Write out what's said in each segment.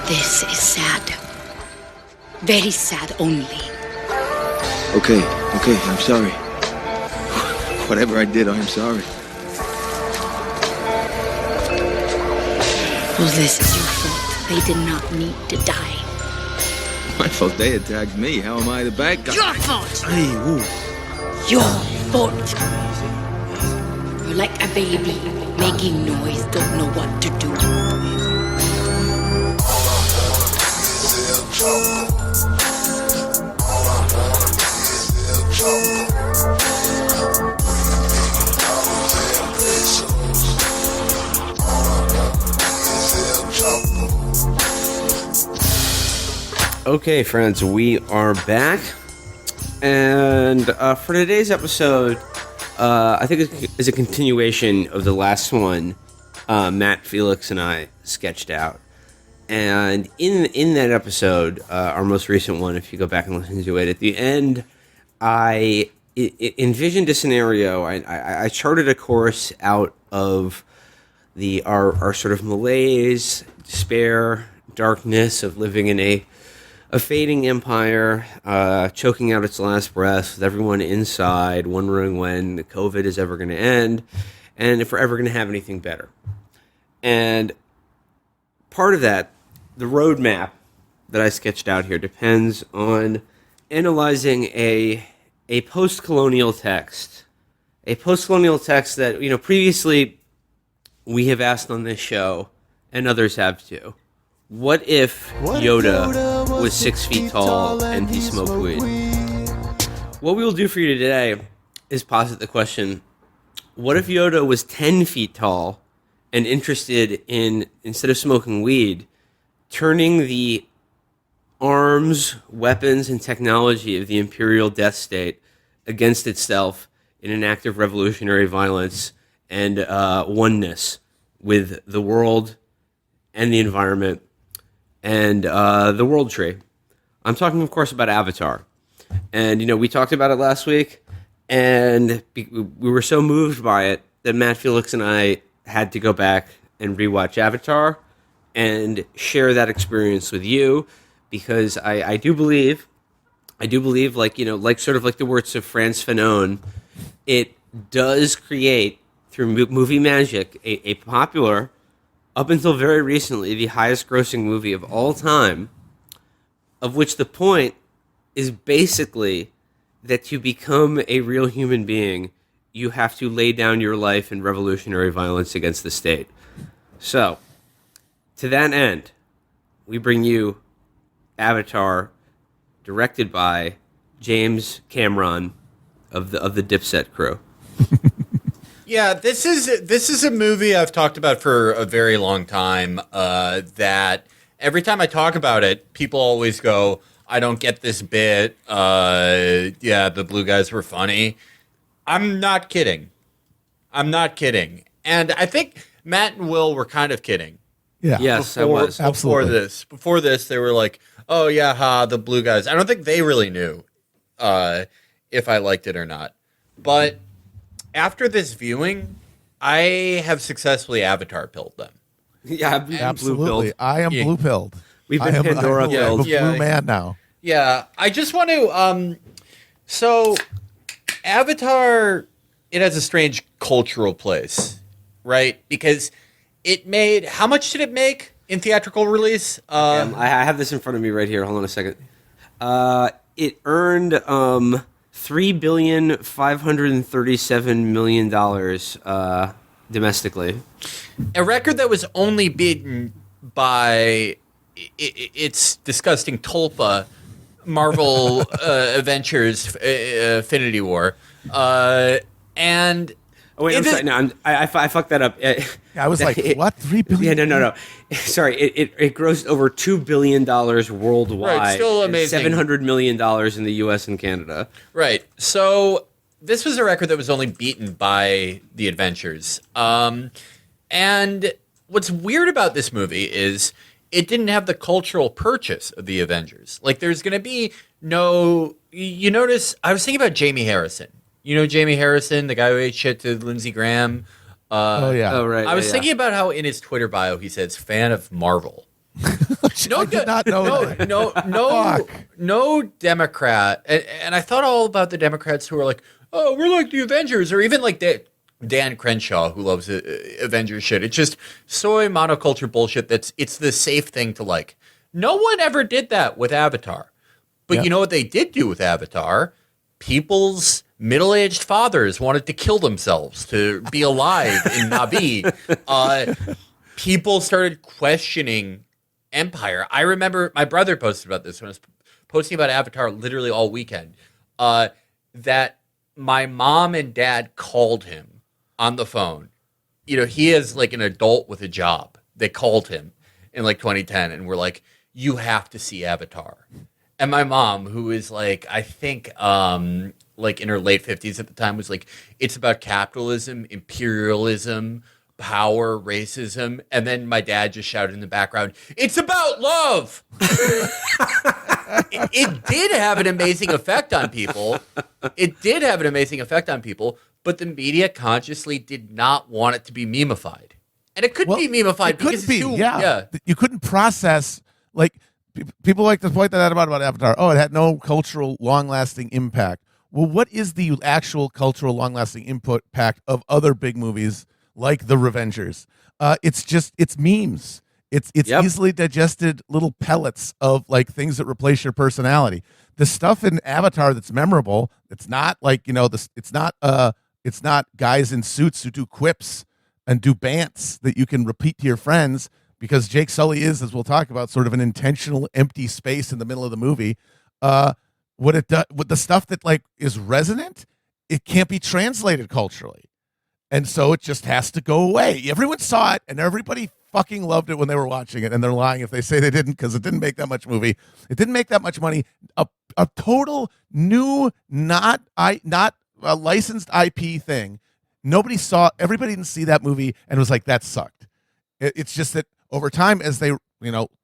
This is sad. Very sad only. Okay, I'm sorry. Whatever I did, I am sorry. Well, this is your fault. They did not need to die. My fault they attacked me. How am I the bad guy? Your fault! Hey, whoa. Your fault! You're like a baby, making noise, don't know what to do. Okay, friends, we are back, and for today's episode, I think it's a continuation of the last one Matt, Felix, and I sketched out. And in that episode, our most recent one, if you go back and listen to it, at the end, I envisioned a scenario. I charted a course out of our sort of malaise, despair, darkness of living in a fading empire, choking out its last breath, with everyone inside, wondering when the COVID is ever going to end, and if we're ever going to have anything better. And part of that, the roadmap that I sketched out here, depends on analyzing a post-colonial text. A post-colonial text that, previously we have asked on this show, and others have too. What if Yoda was 6 feet tall and he smoked weed? What we will do for you today is posit the question, what if Yoda was 10 feet tall and interested in, instead of smoking weed, turning the arms, weapons, and technology of the Imperial Death State against itself in an act of revolutionary violence and oneness with the world and the environment and the World Tree. I'm talking, of course, about Avatar. And, we talked about it last week, and we were so moved by it that Matt, Felix, and I had to go back and rewatch Avatar and share that experience with you, because I do believe, like sort of like the words of Frantz Fanon, it does create, through movie magic, a popular, up until very recently, the highest grossing movie of all time, of which the point is basically that to become a real human being, you have to lay down your life in revolutionary violence against the state. So, to that end, we bring you Avatar, directed by James Cameron of the Dipset crew. Yeah, this is a movie I've talked about for a very long time, that every time I talk about it, people always go, I don't get this bit. Yeah, the blue guys were funny. I'm not kidding. And I think Matt and Will were kind of kidding. Yeah. Yes, I was. Absolutely. Before this, they were like, oh, yeah, the blue guys. I don't think they really knew if I liked it or not. But after this viewing, I have successfully Avatar-pilled them. Yeah, Absolutely. I am blue-pilled. We've been Pandora-pilled. I'm a blue man now. Yeah, I just want to... so, Avatar, it has a strange cultural place, right? Because it made... How much did it make in theatrical release? I have this in front of me right here. Hold on a second. It earned $3,537,000,000 domestically. A record that was only beaten by its disgusting tulpa, Marvel Adventures Infinity War. And... Oh, wait, I'm sorry. No, I fucked that up. I was like, what? $3 billion? Yeah, no. Sorry, it grossed over $2 billion worldwide. Right, still amazing. $700 million in the U.S. and Canada. Right. So this was a record that was only beaten by The Adventures. And what's weird about this movie is it didn't have the cultural purchase of The Avengers. Like, there's going to be no... You notice... I was thinking about Jamie Harrison. You know Jamie Harrison, the guy who ate shit to Lindsey Graham? Oh, yeah. Oh, right. I was thinking about how in his Twitter bio he says, fan of Marvel. No, I did not know that. No Democrat. And I thought all about the Democrats who are like, oh, we're like the Avengers, or even like Dan Crenshaw, who loves Avengers shit. It's just soy monoculture bullshit. It's the safe thing to like. No one ever did that with Avatar. But you know what they did do with Avatar? People's middle-aged fathers wanted to kill themselves to be alive in Na'vi. People started questioning Empire. I remember my brother posted about this when I was posting about Avatar literally all weekend, that my mom and dad called him on the phone. You know, he is like an adult with a job. They called him in like 2010 and were like, you have to see Avatar. And my mom, who is like, I think, like in her late 50s at the time, was like, it's about capitalism, imperialism, power, racism. And then my dad just shouted in the background, it's about love. It did have an amazing effect on people. It did have an amazing effect on people, but the media consciously did not want it to be memeified. And it couldn't be memeified because it's too, You couldn't process, like, people like to point that out about Avatar. Oh, it had no cultural, long-lasting impact. Well, what is the actual cultural, long-lasting impact of other big movies like The Revengers? It's memes. It's easily digested little pellets of like things that replace your personality. The stuff in Avatar that's memorable, it's not like, you know, it's not guys in suits who do quips and do bants that you can repeat to your friends. Because Jake Sully is, as we'll talk about, sort of an intentional empty space in the middle of the movie. What the stuff that like is resonant, it can't be translated culturally, and so it just has to go away. Everyone saw it, and everybody fucking loved it when they were watching it, and they're lying if they say they didn't, because it didn't make that much movie. It didn't make that much money. A total new, not a licensed IP thing. Nobody saw. Everybody didn't see that movie and was like, that sucked. It's just that. Over time, as they,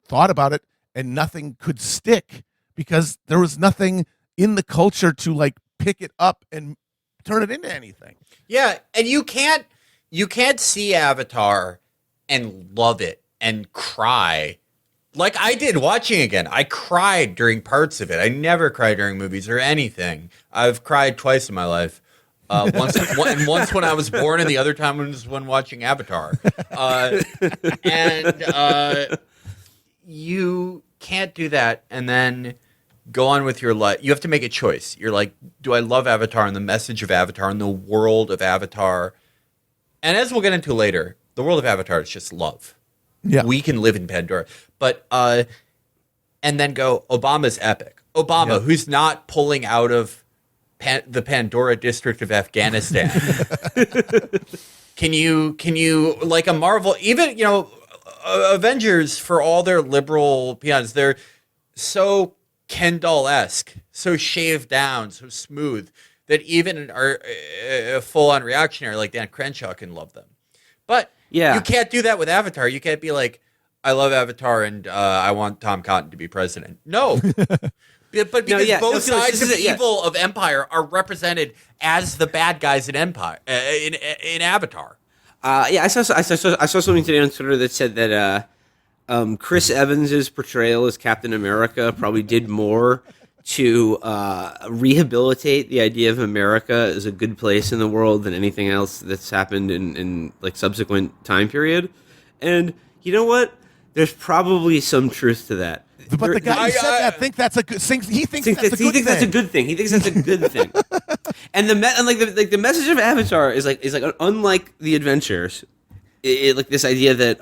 thought about it, and nothing could stick because there was nothing in the culture to like pick it up and turn it into anything. Yeah, and you can't see Avatar and love it and cry like I did watching again. I cried during parts of it. I never cry during movies or anything. I've cried twice in my life. Once when I was born, and the other time was when watching Avatar. You can't do that and then go on with your life. You have to make a choice. You're like, do I love Avatar and the message of Avatar and the world of Avatar? And as we'll get into later, the world of Avatar is just love. Yeah, we can live in Pandora, but and then go, Obama's epic. Obama, who's not pulling out of the Pandora district of Afghanistan. Can you like a Marvel, even, Avengers, for all their liberal peons, they're so Ken doll-esque, so shaved down, so smooth, that even a full-on reactionary like Dan Crenshaw can love them. But you can't do that with Avatar. You can't be like, I love Avatar and I want Tom Cotton to be president. No. But because both sides of the evil of Empire are represented as the bad guys in Empire in Avatar. I saw something today on Twitter that said that Chris Evans's portrayal as Captain America probably did more to rehabilitate the idea of America as a good place in the world than anything else that's happened in like subsequent time period. And you know what? There's probably some truth to that. But the guy who said that think that's a good thing. He thinks that's a good thing. He thinks that's a good thing. And the message of Avatar is like unlike the adventures, like this idea that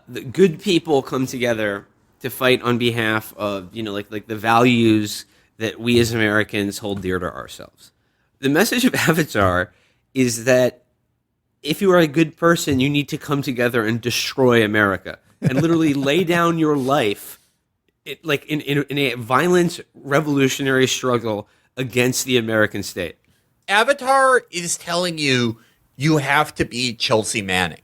the good people come together to fight on behalf of like the values that we as Americans hold dear to ourselves. The message of Avatar is that if you are a good person, you need to come together and destroy America. And literally lay down your life, in a violent revolutionary struggle against the American state. Avatar is telling you have to be Chelsea Manning.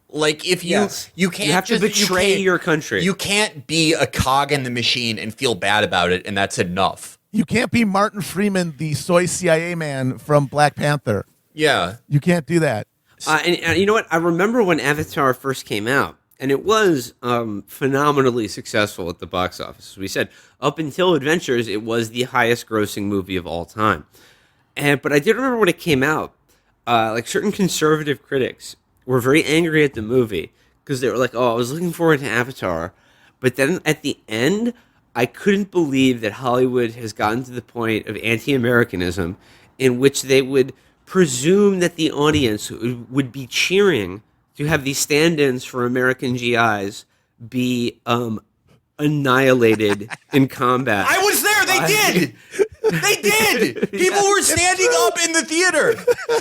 Like if you can't, you have to betray your country. You can't be a cog in the machine and feel bad about it, and that's enough. You can't be Martin Freeman, the soy CIA man from Black Panther. Yeah, you can't do that. And you know what? I remember when Avatar first came out. And it was phenomenally successful at the box office. As we said, up until Adventures, it was the highest grossing movie of all time. But I did remember when it came out, like certain conservative critics were very angry at the movie because they were like, "Oh, I was looking forward to Avatar," but then at the end, I couldn't believe that Hollywood has gotten to the point of anti-Americanism, in which they would presume that the audience would be cheering to have these stand-ins for American GIs be annihilated in combat. I was there. They did. They did. People were standing up in the theater.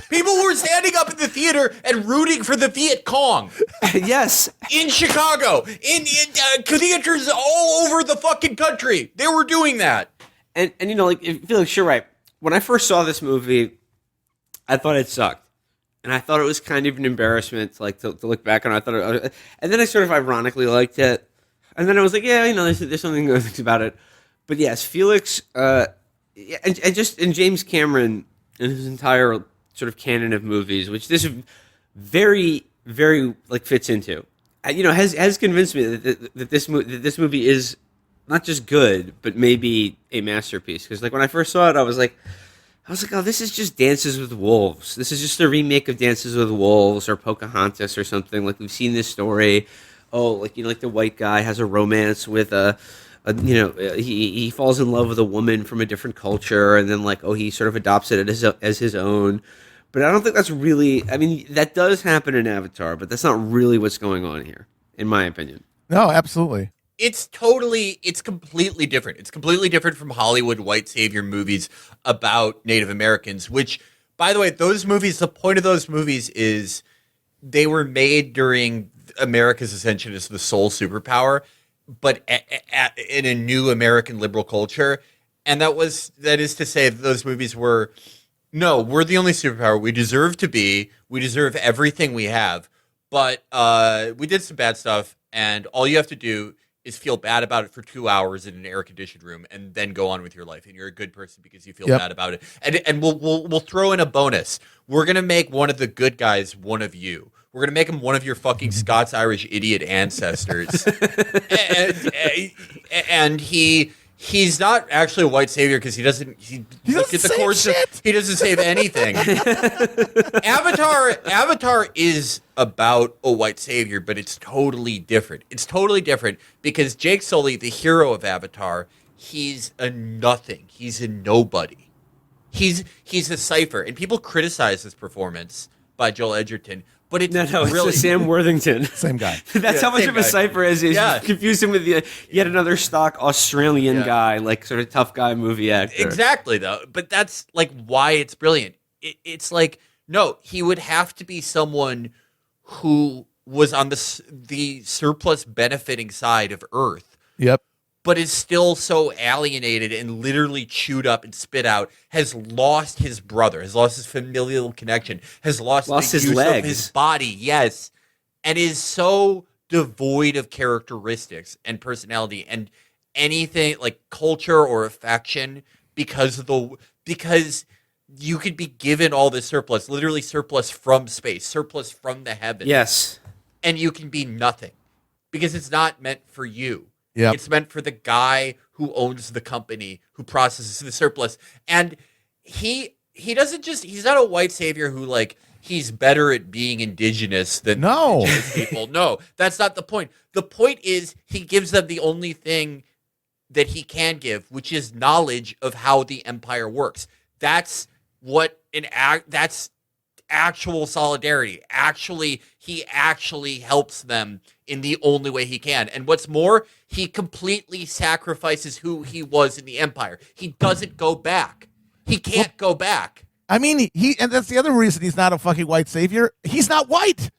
People were standing up in the theater and rooting for the Viet Cong. Yes. In Chicago, in theaters all over the fucking country. They were doing that. And you know, like, Felix, you're right. When I first saw this movie, I thought it sucked. And I thought it was kind of an embarrassment to look back on. And then I sort of ironically liked it. And then I was like, yeah, you know, there's something good about it. But yes, Felix, and James Cameron and his entire sort of canon of movies, which this very, very like fits into, you know, has convinced me that this movie is not just good, but maybe a masterpiece. Because like when I first saw it, I was like, oh, this is just Dances with Wolves. This is just a remake of Dances with Wolves or Pocahontas or something. Like, we've seen this story. Oh, like, you know, like the white guy has a romance with he falls in love with a woman from a different culture, and then like, oh, he sort of adopts it as his own. But I don't think that's really, I mean, that does happen in Avatar, but that's not really what's going on here, in my opinion. No, absolutely. It's completely different. It's completely different from Hollywood white savior movies about Native Americans, which, by the way, those movies, the point of those movies is they were made during America's ascension as the sole superpower, but in a new American liberal culture. And that is to say that those movies were, no, we're the only superpower. We deserve to be. We deserve everything we have. But we did some bad stuff, and all you have to do is feel bad about it for 2 hours in an air-conditioned room, and then go on with your life. And you're a good person because you feel bad about it. And we'll throw in a bonus. We're gonna make one of the good guys one of you. We're gonna make him one of your fucking Scots-Irish idiot ancestors. and he's not actually a white savior because he doesn't save anything. Avatar is about a white savior, but it's totally different. It's totally different because Jake Sully, the hero of Avatar, he's a nothing. He's a nobody. He's a cipher, and people criticize this performance by Joel Edgerton. But it's really it's Sam Worthington. Same guy. That's how much of a cipher is. You confuse him with yet another stock Australian guy, like sort of tough guy movie actor. Exactly, though. But that's like why it's brilliant. It's like, no, he would have to be someone who was on the surplus benefiting side of Earth. Yep. But is still so alienated and literally chewed up and spit out, has lost his brother, has lost his familial connection, has lost the his use legs. of his body, yes, and is so devoid of characteristics and personality and anything like culture or affection because you could be given all this surplus, literally surplus from space, surplus from the heavens. Yes. And you can be nothing because it's not meant for you. Yep. It's meant for the guy who owns the company, who processes the surplus. And he's not a white savior who, like, he's better at being indigenous than indigenous people. No, that's not the point. The point is he gives them the only thing that he can give, which is knowledge of how the empire works. That's that's actual solidarity. He actually helps them in the only way he can. And what's more, he completely sacrifices who he was in the empire. He doesn't go back. He can't go back. I mean, and that's the other reason he's not a fucking white savior. He's not white.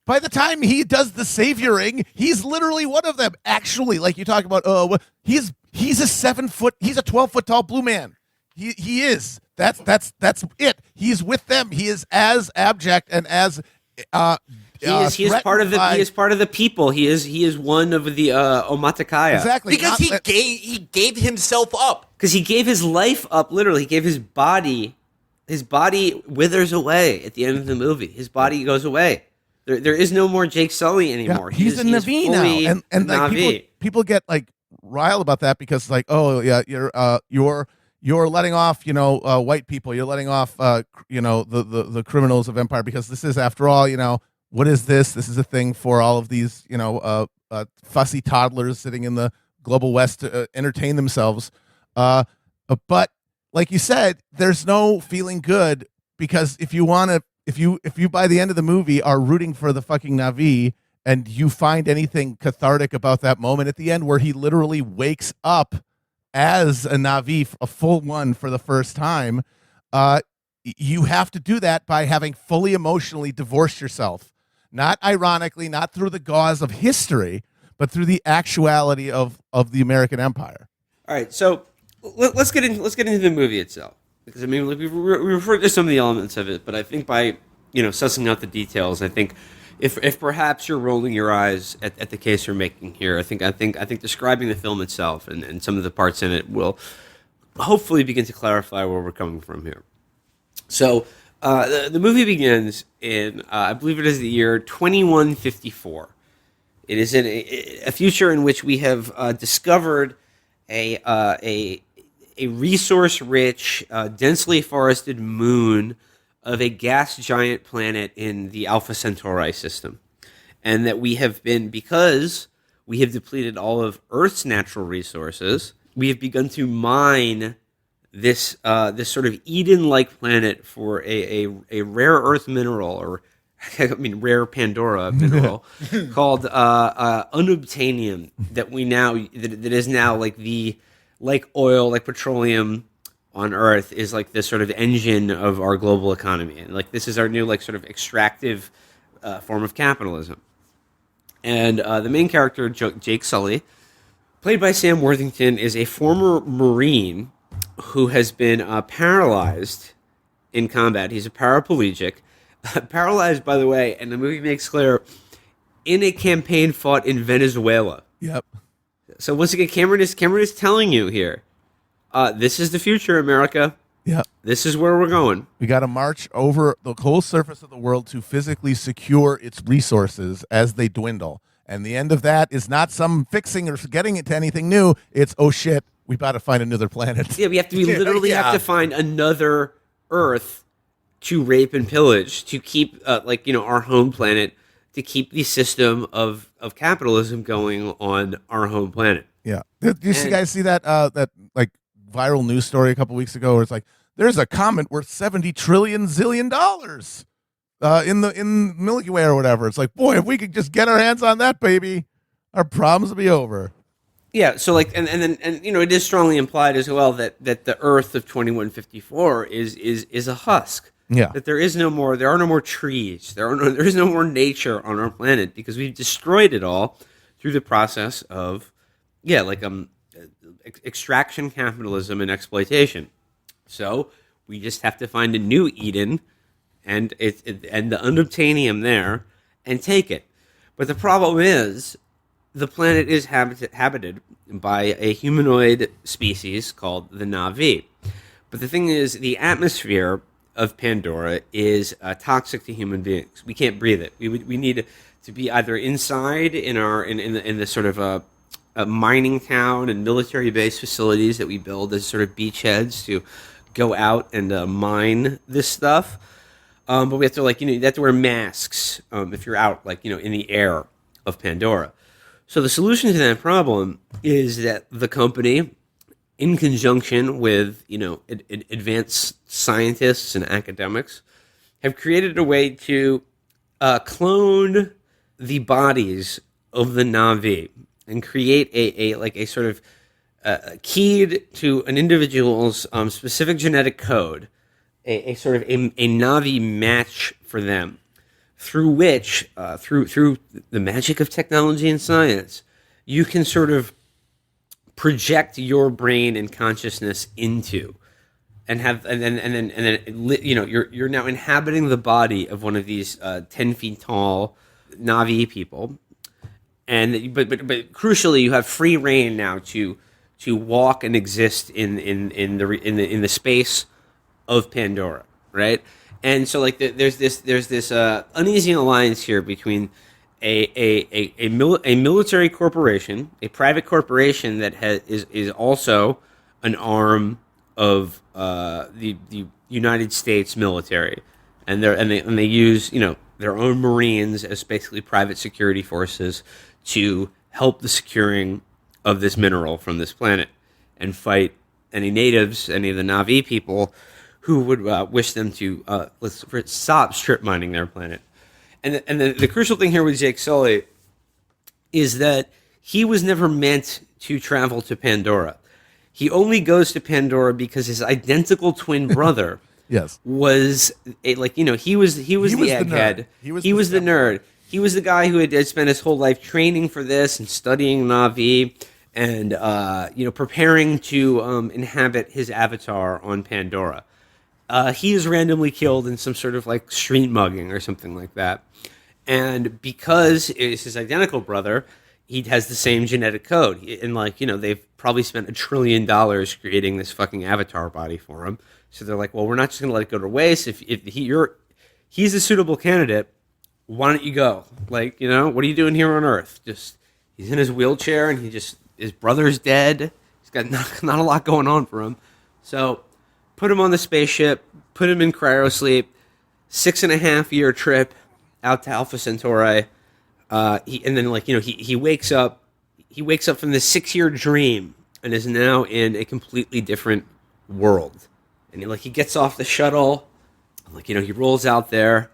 By the time he does the savioring, he's literally one of them. Actually, like you talk about, he's a 12-foot tall blue man. He is. That's it. He's with them. He is as abject and as he is part of the people. He is one of the Omaticaya. Exactly. Because he gave himself up. Because he gave his life up. Literally, he gave his body. His body withers away at the end of the movie. His body goes away. There is no more Jake Sully anymore. Yeah, he's a Na'vi now, and like people get like riled about that because like, oh yeah, you're letting off white people, you're letting off the criminals of empire, because this is, after all, what is this? This is a thing for all of these fussy toddlers sitting in the global west to entertain themselves. But like you said, there's no feeling good, because if you by the end of the movie are rooting for the fucking Na'vi, and you find anything cathartic about that moment at the end where he literally wakes up as a Na'vi, a full one, for the first time, you have to do that by having fully emotionally divorced yourself. Not ironically, not through the gauze of history, but through the actuality of the American empire. All right, so let's get into the movie itself, because I mean we referred to some of the elements of it, but I think by sussing out the details, I think if perhaps you're rolling your eyes at the case you're making here, I think describing the film itself and some of the parts in it will hopefully begin to clarify where we're coming from here. So the movie begins in I believe it is the year 2154. It is in a future in which we have discovered a resource-rich, densely forested moon of a gas giant planet in the Alpha Centauri system, and that we have been, because we have depleted all of Earth's natural resources, we have begun to mine this sort of Eden-like planet for a rare earth mineral, or rare Pandora mineral called unobtainium, that is now like oil, like petroleum on Earth, is like this sort of engine of our global economy, and like this is our new sort of extractive form of capitalism. And the main character, Jake Sully, played by Sam Worthington, is a former Marine who has been paralyzed in combat. He's a paraplegic. Paralyzed, by the way, and the movie makes clear, in a campaign fought in Venezuela. Yep. So once again, Cameron is telling you here, this is the future, America. Yep. This is where we're going. We got to march over the whole surface of the world to physically secure its resources as they dwindle. And the end of that is not some fixing or getting it to anything new. It's, oh shit, we got to find another planet. Yeah, we literally have to find another Earth to rape and pillage, to keep our home planet, to keep the system of capitalism going on our home planet. Yeah. Did you guys see that viral news story a couple weeks ago where it's like, there's a comet worth 70 trillion zillion dollars in Milky Way or whatever. It's like, boy, if we could just get our hands on that baby, our problems will be over. Yeah, so and it is strongly implied as well that the Earth of 2154 is a husk. Yeah. That there are no more trees. There is no more nature on our planet, because we've destroyed it all through the process of extraction, capitalism, and exploitation. So we just have to find a new Eden and the unobtainium there and take it. But the problem is, the planet is habited by a humanoid species called the Na'vi. But the thing is, the atmosphere of Pandora is toxic to human beings. We can't breathe it. We need to be either inside in the sort of a mining town and military base facilities that we build as sort of beachheads to go out and mine this stuff. But we have to you have to wear masks if you're out in the air of Pandora. So the solution to that problem is that the company, in conjunction with advanced scientists and academics, have created a way to clone the bodies of the Na'vi and create a sort of keyed to an individual's specific genetic code, a sort of a Na'vi match for them, through which, through the magic of technology and science, you can sort of project your brain and consciousness into, and then you're now inhabiting the body of one of these 10 feet tall Na'vi people, and but crucially, you have free reign now to walk and exist in the space of Pandora, right? And so like there's this uneasy alliance here between a military corporation, a private corporation that is also an arm of the United States military, and they use their own Marines as basically private security forces to help the securing of this mineral from this planet and fight any natives, any of the Na'vi people who would wish them to stop strip mining their planet. And the crucial thing here with Jake Sully is that he was never meant to travel to Pandora. He only goes to Pandora because his identical twin brother Yes. was he was the egghead. He was the nerd. He was the guy who had spent his whole life training for this and studying Na'vi and preparing to inhabit his avatar on Pandora. He is randomly killed in some sort of like street mugging or something like that. And because it's his identical brother, he has the same genetic code. And they've probably spent $1 trillion creating this fucking avatar body for him. So they're like, well, we're not just going to let it go to waste. If he's a suitable candidate, why don't you go? What are you doing here on Earth? He's in his wheelchair and his brother's dead. He's got not a lot going on for him. So put him on the spaceship, put him in cryosleep, 6.5-year trip out to Alpha Centauri. He wakes up. He wakes up from this 6-year dream and is now in a completely different world. And he gets off the shuttle. He rolls out there.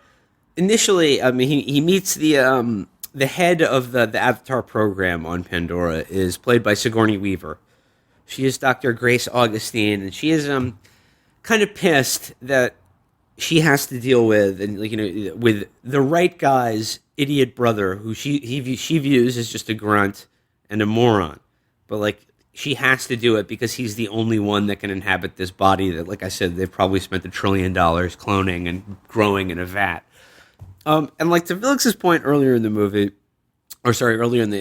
Initially, he meets the head of the Avatar program on Pandora is played by Sigourney Weaver. She is Dr. Grace Augustine, and she is kind of pissed that she has to deal with with the right guy's idiot brother, who she views as just a grunt and a moron, but she has to do it because he's the only one that can inhabit this body that, like I said, they've probably spent $1 trillion cloning and growing in a vat. And to Felix's point earlier in the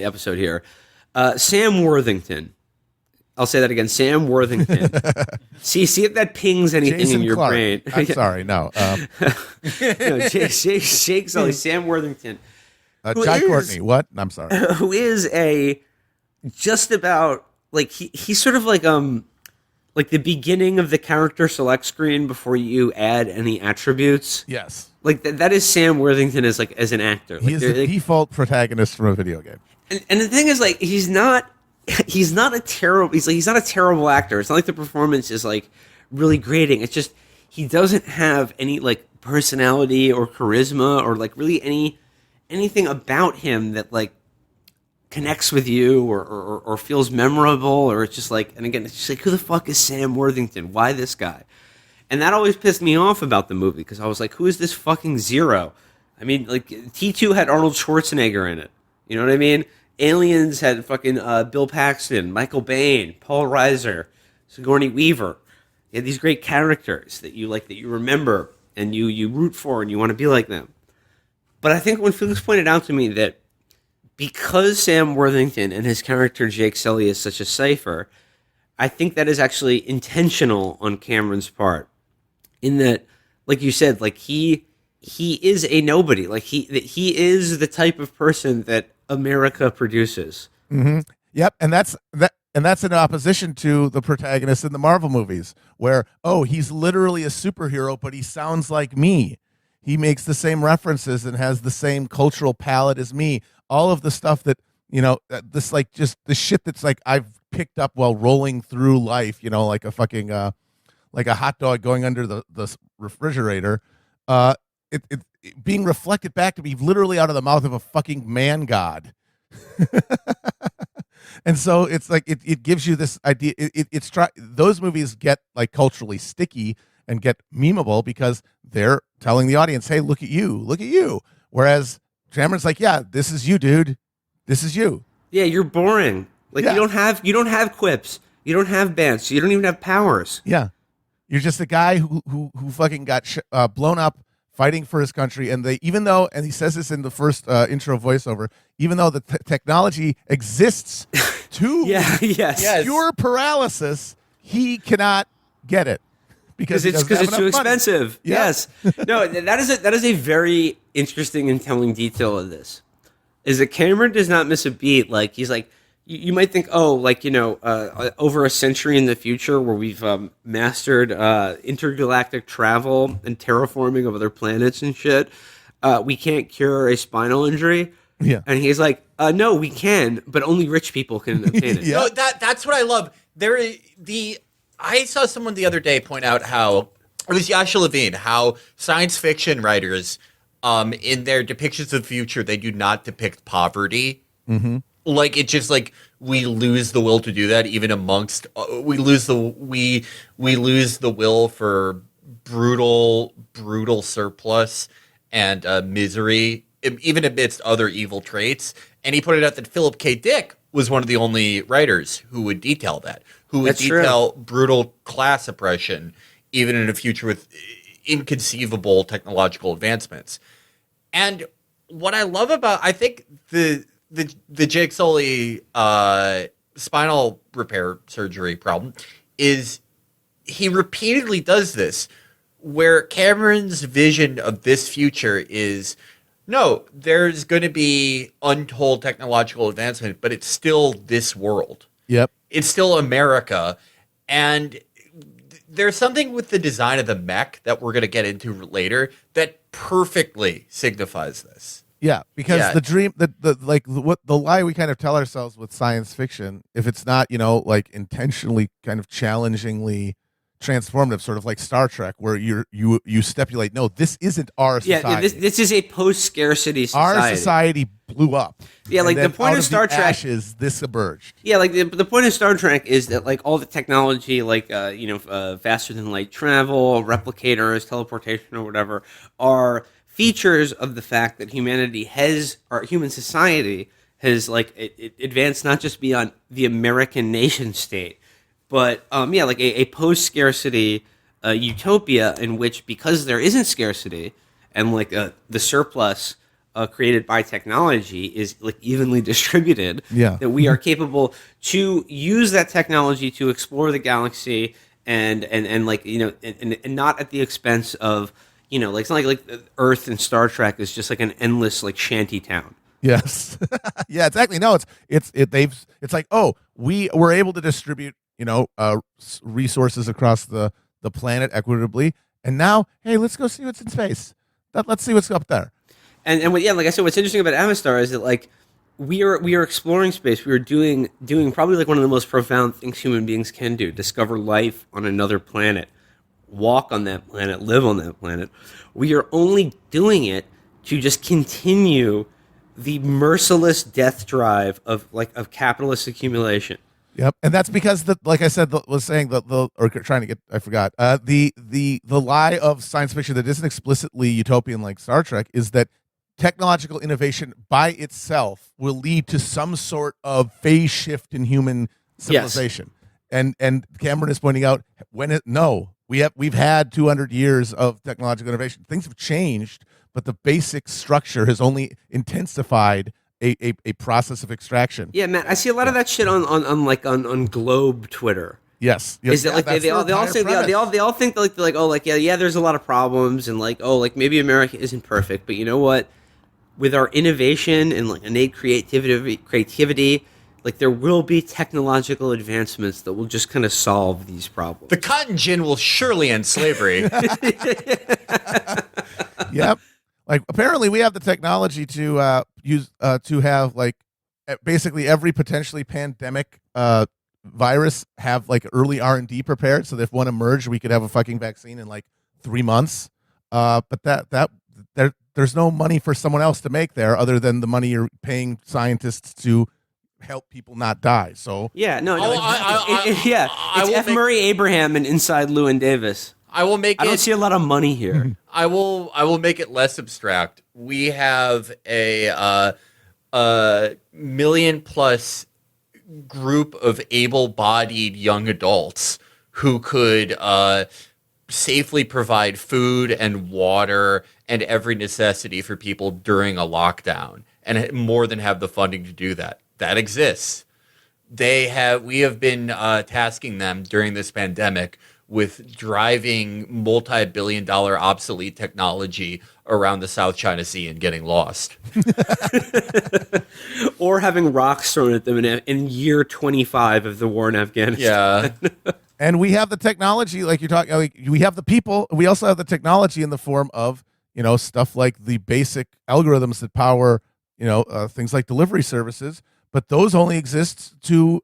episode here, Sam Worthington. I'll say that again, Sam Worthington. see if that pings anything Jason in your Clarke. brain. I'm sorry, no. No, Jake Sully, Sam Worthington. John Courtney, what? I'm sorry. Who is just about he's sort of like the beginning of the character select screen before you add any attributes. Yes. That is Sam Worthington as an actor. He is the default protagonist from a video game. And the thing is, he's not a terrible actor. It's not like the performance is really grating. It's just he doesn't have any personality or charisma or really anything about him that connects with you or feels memorable, or it's just and again, it's just who the fuck is Sam Worthington? Why this guy? And that always pissed me off about the movie, because I was like, who is this fucking Zero? I mean, T2 had Arnold Schwarzenegger in it. You know what I mean? Aliens had fucking Bill Paxton, Michael Biehn, Paul Reiser, Sigourney Weaver. You had these great characters that you remember and you root for and you want to be like them. But I think when Felix pointed out to me that because Sam Worthington and his character Jake Sully is such a cipher, I think that is actually intentional on Cameron's part. In that, like you said, he is a nobody. He is the type of person that America produces. Mm-hmm. Yep, and that's in opposition to the protagonist in the Marvel movies, where he's literally a superhero, but he sounds like me. He makes the same references and has the same cultural palette as me. All of the stuff that this just the shit that's I've picked up while rolling through life, like a fucking like a hot dog going under the refrigerator. It being reflected back to me literally out of the mouth of a fucking man god. And so it's it gives you this idea. Those movies get culturally sticky and get memeable because they're telling the audience, hey, look at you. Whereas Cameron's yeah, this is you, dude. This is you. Yeah, you're boring. Yeah. you don't have quips. You don't have bands. You don't even have powers. Yeah. You're just a guy who fucking got blown up fighting for his country, and he says this in the first intro voiceover, even though the technology exists to yes. cure paralysis, he cannot get it because he it's doesn't have too enough money. expensive. Yeah. Yes. No, that is a very interesting and telling detail of this. Is that Cameron does not miss a beat. Like he's like you might think, over a century in the future where we've mastered intergalactic travel and terraforming of other planets and shit, we can't cure a spinal injury. Yeah. And he's like, no, we can, but only rich people can obtain it. Yeah. No, that's what I love. I saw someone the other day point out how it was Yasha Levine, how science fiction writers, in their depictions of the future, they do not depict poverty. Mm-hmm. Like it's just like we lose the will to do that, even amongst we lose the will for brutal surplus and misery, even amidst other evil traits. And he pointed out that Philip K. Dick was one of the only writers who would detail that, who would That's detail brutal class oppression, even in a future with inconceivable technological advancements. And what I love about, I think the Jake Sully spinal repair surgery problem is he repeatedly does this, where Cameron's vision of this future is, no, there's going to be untold technological advancement, but it's still this world. Yep. It's still America. And there's something with the design of the mech that we're going to get into later that perfectly signifies this. Yeah, because Yeah. the dream, the lie we kind of tell ourselves with science fiction, if it's not, like intentionally kind of challengingly transformative, sort of like Star Trek, where you stipulate, no, this isn't our society. Yeah, this is a post-scarcity society. Our society blew up. Yeah, And like the then point out of Star the Trek- ashes, this emerged. Yeah, like the point of Star Trek is that like all the technology, like faster than light travel, replicators, teleportation, or whatever, are features of the fact that human society has like it advanced not just beyond the American nation state, but like a post-scarcity utopia in which, because there isn't scarcity and like the surplus created by technology is like evenly distributed, Yeah. that we are capable to use that technology to explore the galaxy and not at the expense of, like it's not like Earth and Star Trek is just like an endless like shanty town. Yes. Yeah, exactly. No, it's like, oh, we were able to distribute, resources across the planet equitably, and now, hey, let's go see what's in space. Let's see what's up there. And like I said, what's interesting about Amistar is that like we are exploring space. We are doing probably like one of the most profound things human beings can do: discover life on another planet, walk on that planet, live on that planet. We are only doing it to just continue the merciless death drive of capitalist accumulation. Yep, and that's because like I said, I forgot. The lie of science fiction that isn't explicitly utopian like Star Trek is that technological innovation by itself will lead to some sort of phase shift in human civilization. Yes. And Cameron is pointing out we've had 200 years of technological innovation. Things have changed, but the basic structure has only intensified a process of extraction. Yeah, Matt, I see a lot of that shit on Globe Twitter. Yes, is that like they all think there's a lot of problems and maybe America isn't perfect, but you know what? With our innovation and like innate creativity, like there will be technological advancements that will just kind of solve these problems. The cotton gin will surely end slavery. Yep. Like apparently we have the technology to use to have like basically every potentially pandemic virus have like early R&D prepared, so that if one emerged, we could have a fucking vaccine in like 3 months. But there's no money for someone else to make there other than the money you're paying scientists to help people not die. So yeah, no, it's F. Murray Abraham and Inside Llewyn Davis. I don't see a lot of money here. I will make it less abstract. We have a million plus group of able-bodied young adults who could safely provide food and water and every necessity for people during a lockdown, and more than have the funding to do that. That exists. We have been tasking them during this pandemic with driving multi-billion-dollar obsolete technology around the South China Sea and getting lost. Or having rocks thrown at them in year 25 of the war in Afghanistan. Yeah. And we have the technology, like you're talking. Like, we have the people. We also have the technology in the form of stuff like the basic algorithms that power things like delivery services. But those only exist to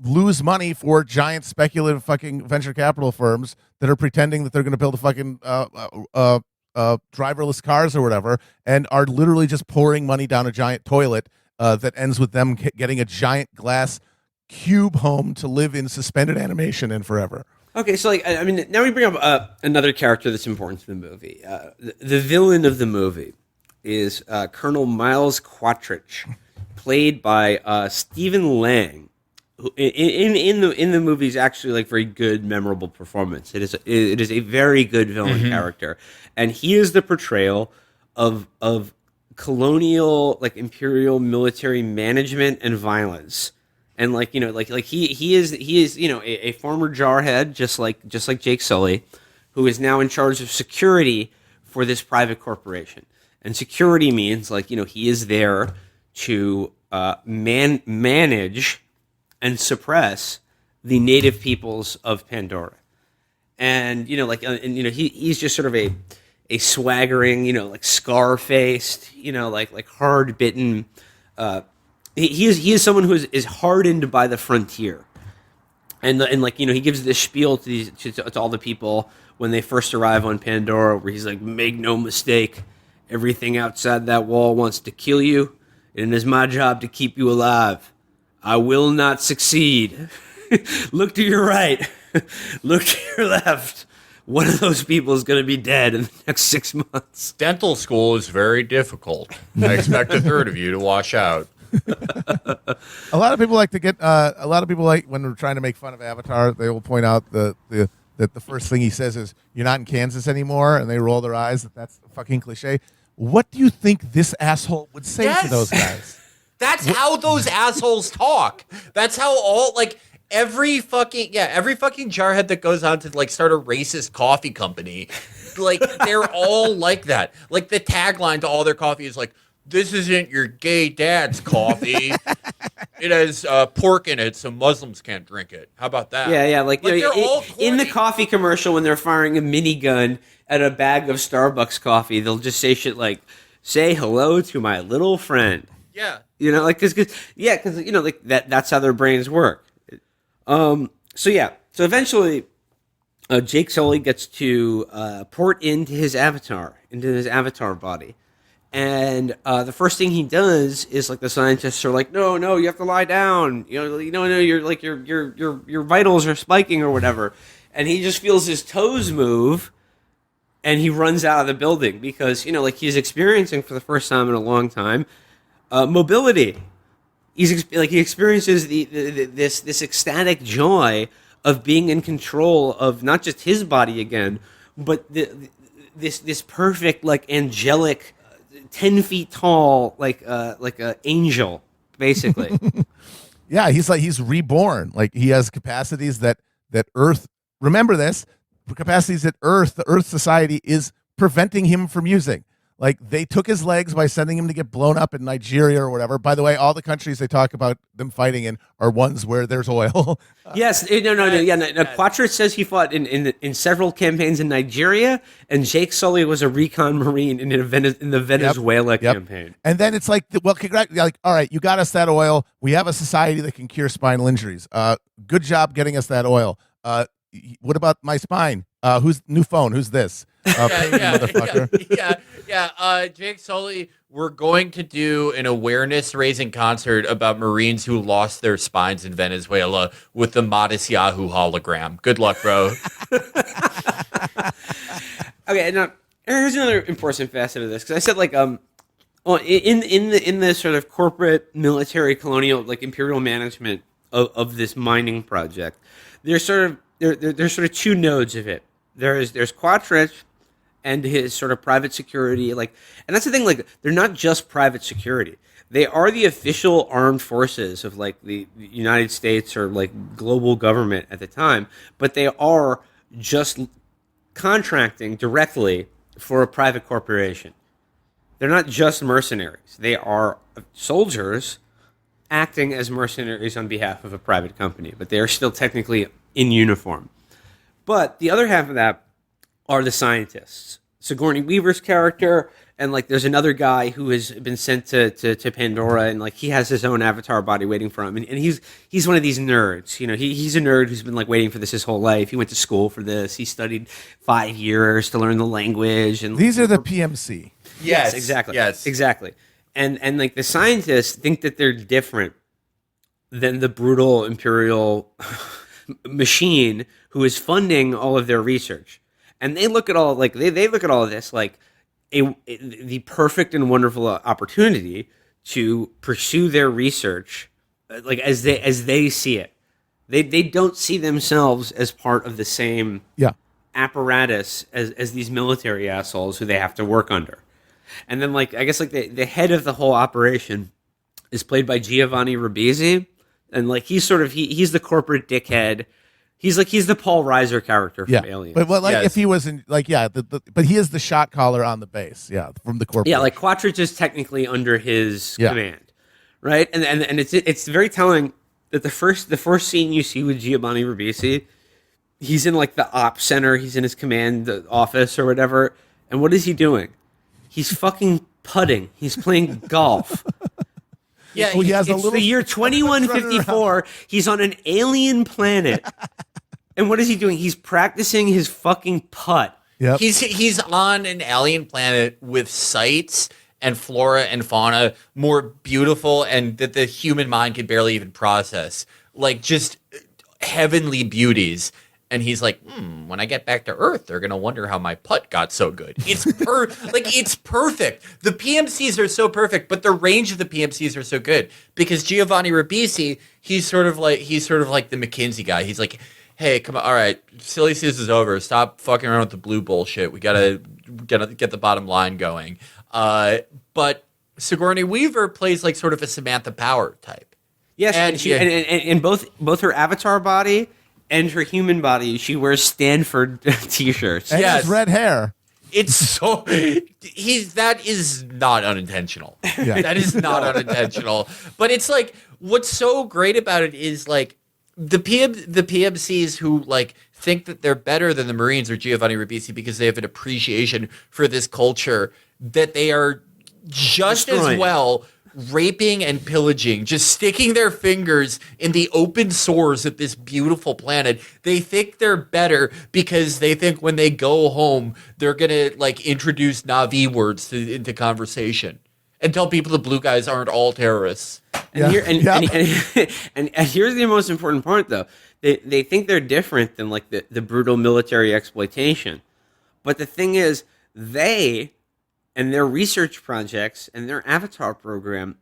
lose money for giant speculative fucking venture capital firms that are pretending that they're going to build a fucking driverless cars or whatever, and are literally just pouring money down a giant toilet that ends with them getting a giant glass cube home to live in suspended animation in forever. Okay, so now we bring up another character that's important to the movie. The villain of the movie is Colonel Miles Quatrich, played by Stephen Lang, who in the movie is actually like very good, memorable performance. It is a very good villain character, and he is the portrayal of colonial, like, imperial military management and violence. And he is a former jarhead, just like Jake Sully, who is now in charge of security for this private corporation. And security means he is there to manage and suppress the native peoples of Pandora. And he's just sort of a swaggering, like scar-faced, like hard-bitten. He is someone who is hardened by the frontier, and he gives this spiel to all the people when they first arrive on Pandora, where he's like, "Make no mistake, everything outside that wall wants to kill you, and it is my job to keep you alive. I will not succeed. Look to your right, look to your left. One of those people is going to be dead in the next 6 months." Dental school is very difficult. I expect a third of you to wash out. A lot of people like when we're trying to make fun of Avatar, they will point out that the first thing he says is, "You're not in Kansas anymore," and they roll their eyes. That's a fucking cliche. What do you think this asshole would say to those guys? That's how those assholes talk. That's how every fucking jarhead that goes on to start a racist coffee company, they're all like that. Like, the tagline to all their coffee is like, "This isn't your gay dad's coffee. It has pork in it, so Muslims can't drink it." How about that? Yeah. They're all in the corny. coffee commercial, when they're firing a minigun at a bag of Starbucks coffee, they'll just say shit like, "Say hello to my little friend." Yeah. Because that's how their brains work. So eventually, Jake Sully gets to port into his avatar body. And the first thing he does is, the scientists are like, no, you have to lie down. No, your vitals are spiking or whatever. And he just feels his toes move, and he runs out of the building because he's experiencing for the first time in a long time mobility. He experiences this ecstatic joy of being in control of not just his body again, but this perfect, angelic, 10 feet tall, like a angel, basically. Yeah, he's reborn. He has capacities that Earth. Remember this: capacities that the Earth Society is preventing him from using. They took his legs by sending him to get blown up in Nigeria or whatever. By the way, all the countries they talk about them fighting in are ones where there's oil. Yes, Quatrich says he fought in several campaigns in Nigeria, and Jake Sully was a recon marine in the Venezuela campaign. And then it's all right, you got us that oil. We have a society that can cure spinal injuries. Good job getting us that oil. What about my spine? Who's new phone? Who's this? Motherfucker. Jake Sully, we're going to do an awareness-raising concert about Marines who lost their spines in Venezuela with the Modest Yahoo hologram. Good luck, bro. Okay, now here's another important facet of this, because I said in the sort of corporate, military, colonial, imperial management of this mining project, there's sort of two nodes of it. There's Quatrich and his sort of private security, and that's the thing, they're not just private security. They are the official armed forces of the United States or global government at the time, but they are just contracting directly for a private corporation. They're not just mercenaries. They are soldiers acting as mercenaries on behalf of a private company, but they are still technically in uniform. But the other half of that are the scientists. Sigourney Weaver's character, and like there's another guy who has been sent to Pandora, and like he has his own avatar body waiting for him, and he's one of these nerds. You know, he's a nerd who's been like waiting for this his whole life. He went to school for this. He studied 5 years to learn the language. And these are the PMC. Yes, exactly. Yes, exactly. And like the scientists think that they're different than the brutal imperial machine who is funding all of their research. And they look at all like they look at all of this like the perfect and wonderful opportunity to pursue their research like as they see it. They don't see themselves as part of the same apparatus as these military assholes who they have to work under. And then like I guess like the head of the whole operation is played by Giovanni Ribisi, and like he's the corporate dickhead. He's the Paul Reiser character from Aliens. But like if he was in like but he is the shot caller on the base, from the corporate. Yeah, like Quattridge is technically under his command, right? And it's very telling that the first scene you see with Giovanni Ribisi, he's in like the ops center, he's in his command office or whatever, and what is he doing? He's fucking putting. He's playing golf. Yeah, he has it's the year 2154. He's on an alien planet. And what is he doing? He's practicing his fucking putt. Yep. He's on an alien planet with sights and flora and fauna more beautiful and that the human mind can barely even process. Like just heavenly beauties. And he's like, when I get back to Earth, they're going to wonder how my putt got so good. It's it's perfect. The PMCs are so perfect, but the range of the PMCs are so good because Giovanni Ribisi, he's sort of like the McKinsey guy. He's like, hey, come on, all right, silly season is over. Stop fucking around with the blue bullshit. We gotta get the bottom line going. But Sigourney Weaver plays like sort of a Samantha Power type. Yes, and both her avatar body and her human body, she wears Stanford t-shirts. And he has red hair. It's so that is not unintentional. Yeah. That is not unintentional. But it's like what's so great about it is like the PMCs who like think that they're better than the Marines or Giovanni Ribisi because they have an appreciation for this culture that they are just as well raping and pillaging, just sticking their fingers in the open sores of this beautiful planet. They think they're better because they think when they go home, they're going to like introduce Na'vi words into conversation and tell people the blue guys aren't all terrorists. And here's the most important part, though. They think they're different than like the brutal military exploitation. But the thing is, they and their research projects and their avatar program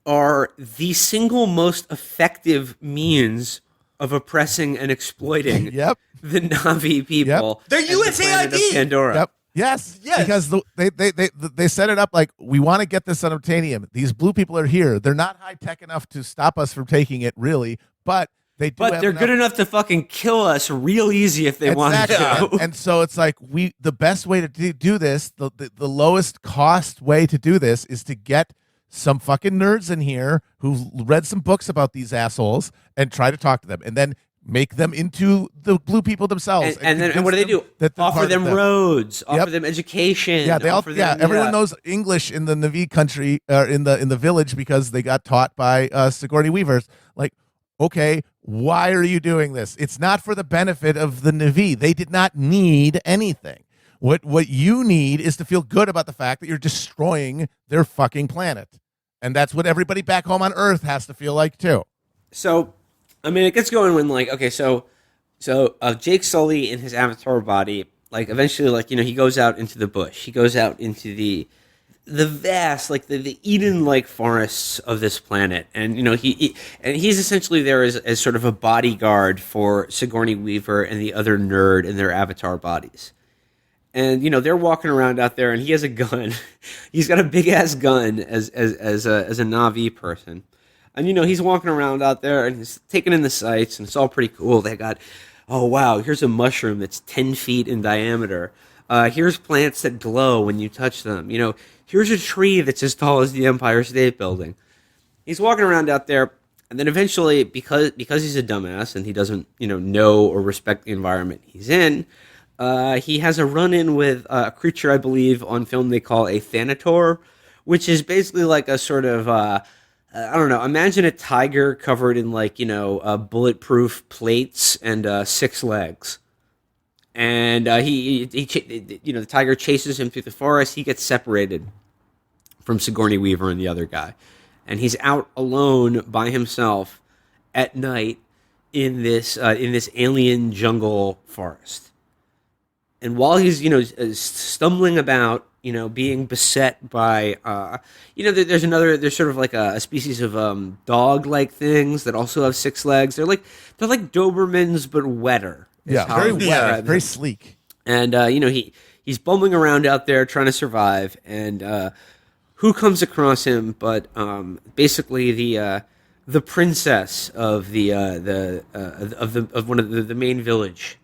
are the single most effective means of oppressing and exploiting the Na'vi people. They're USAID. Pandora. Yep. Yes. Because they set it up like we want to get this unobtainium. These blue people are here. They're not high tech enough to stop us from taking it, really, but they're good enough to fucking kill us real easy if they want to. And so it's like the best way to do this, the lowest cost way to do this is to get some fucking nerds in here who read some books about these assholes and try to talk to them, and then make them into the blue people themselves. And what do they do? Offer them roads, offer them education. Yeah, everyone knows English in the Na'vi country, in the village because they got taught by Sigourney Weavers. Like, okay, why are you doing this? It's not for the benefit of the Na'vi. They did not need anything. What you need is to feel good about the fact that you're destroying their fucking planet. And that's what everybody back home on Earth has to feel like too. So, I mean, it gets going when like, okay, so Jake Sully in his avatar body, like eventually, like, you know, he goes out into the bush. He goes out into the vast, like the Eden-like forests of this planet, and you know he's essentially there as sort of a bodyguard for Sigourney Weaver and the other nerd in their avatar bodies. And you know they're walking around out there, and he has a gun. He's got a big ass gun as a Na'vi person, and you know he's walking around out there and he's taking in the sights, and it's all pretty cool. They got oh wow, here's a mushroom that's 10 feet in diameter. Here's plants that glow when you touch them. Here's a tree that's as tall as the Empire State Building. He's walking around out there, and then eventually, because he's a dumbass and he doesn't know or respect the environment he's in, he has a run-in with a creature I believe on film they call a Thanator, which is basically like a sort of I don't know. Imagine a tiger covered in bulletproof plates and 6 legs. And the tiger chases him through the forest. He gets separated from Sigourney Weaver and the other guy, and he's out alone by himself at night in this alien jungle forest. And while he's stumbling about, being beset by there's sort of like a species of dog-like things that also have 6 legs. They're like Dobermans but wetter. Yeah, very wet, very sleek. And he's bumbling around out there trying to survive, and who comes across him but basically the princess of one of the main village.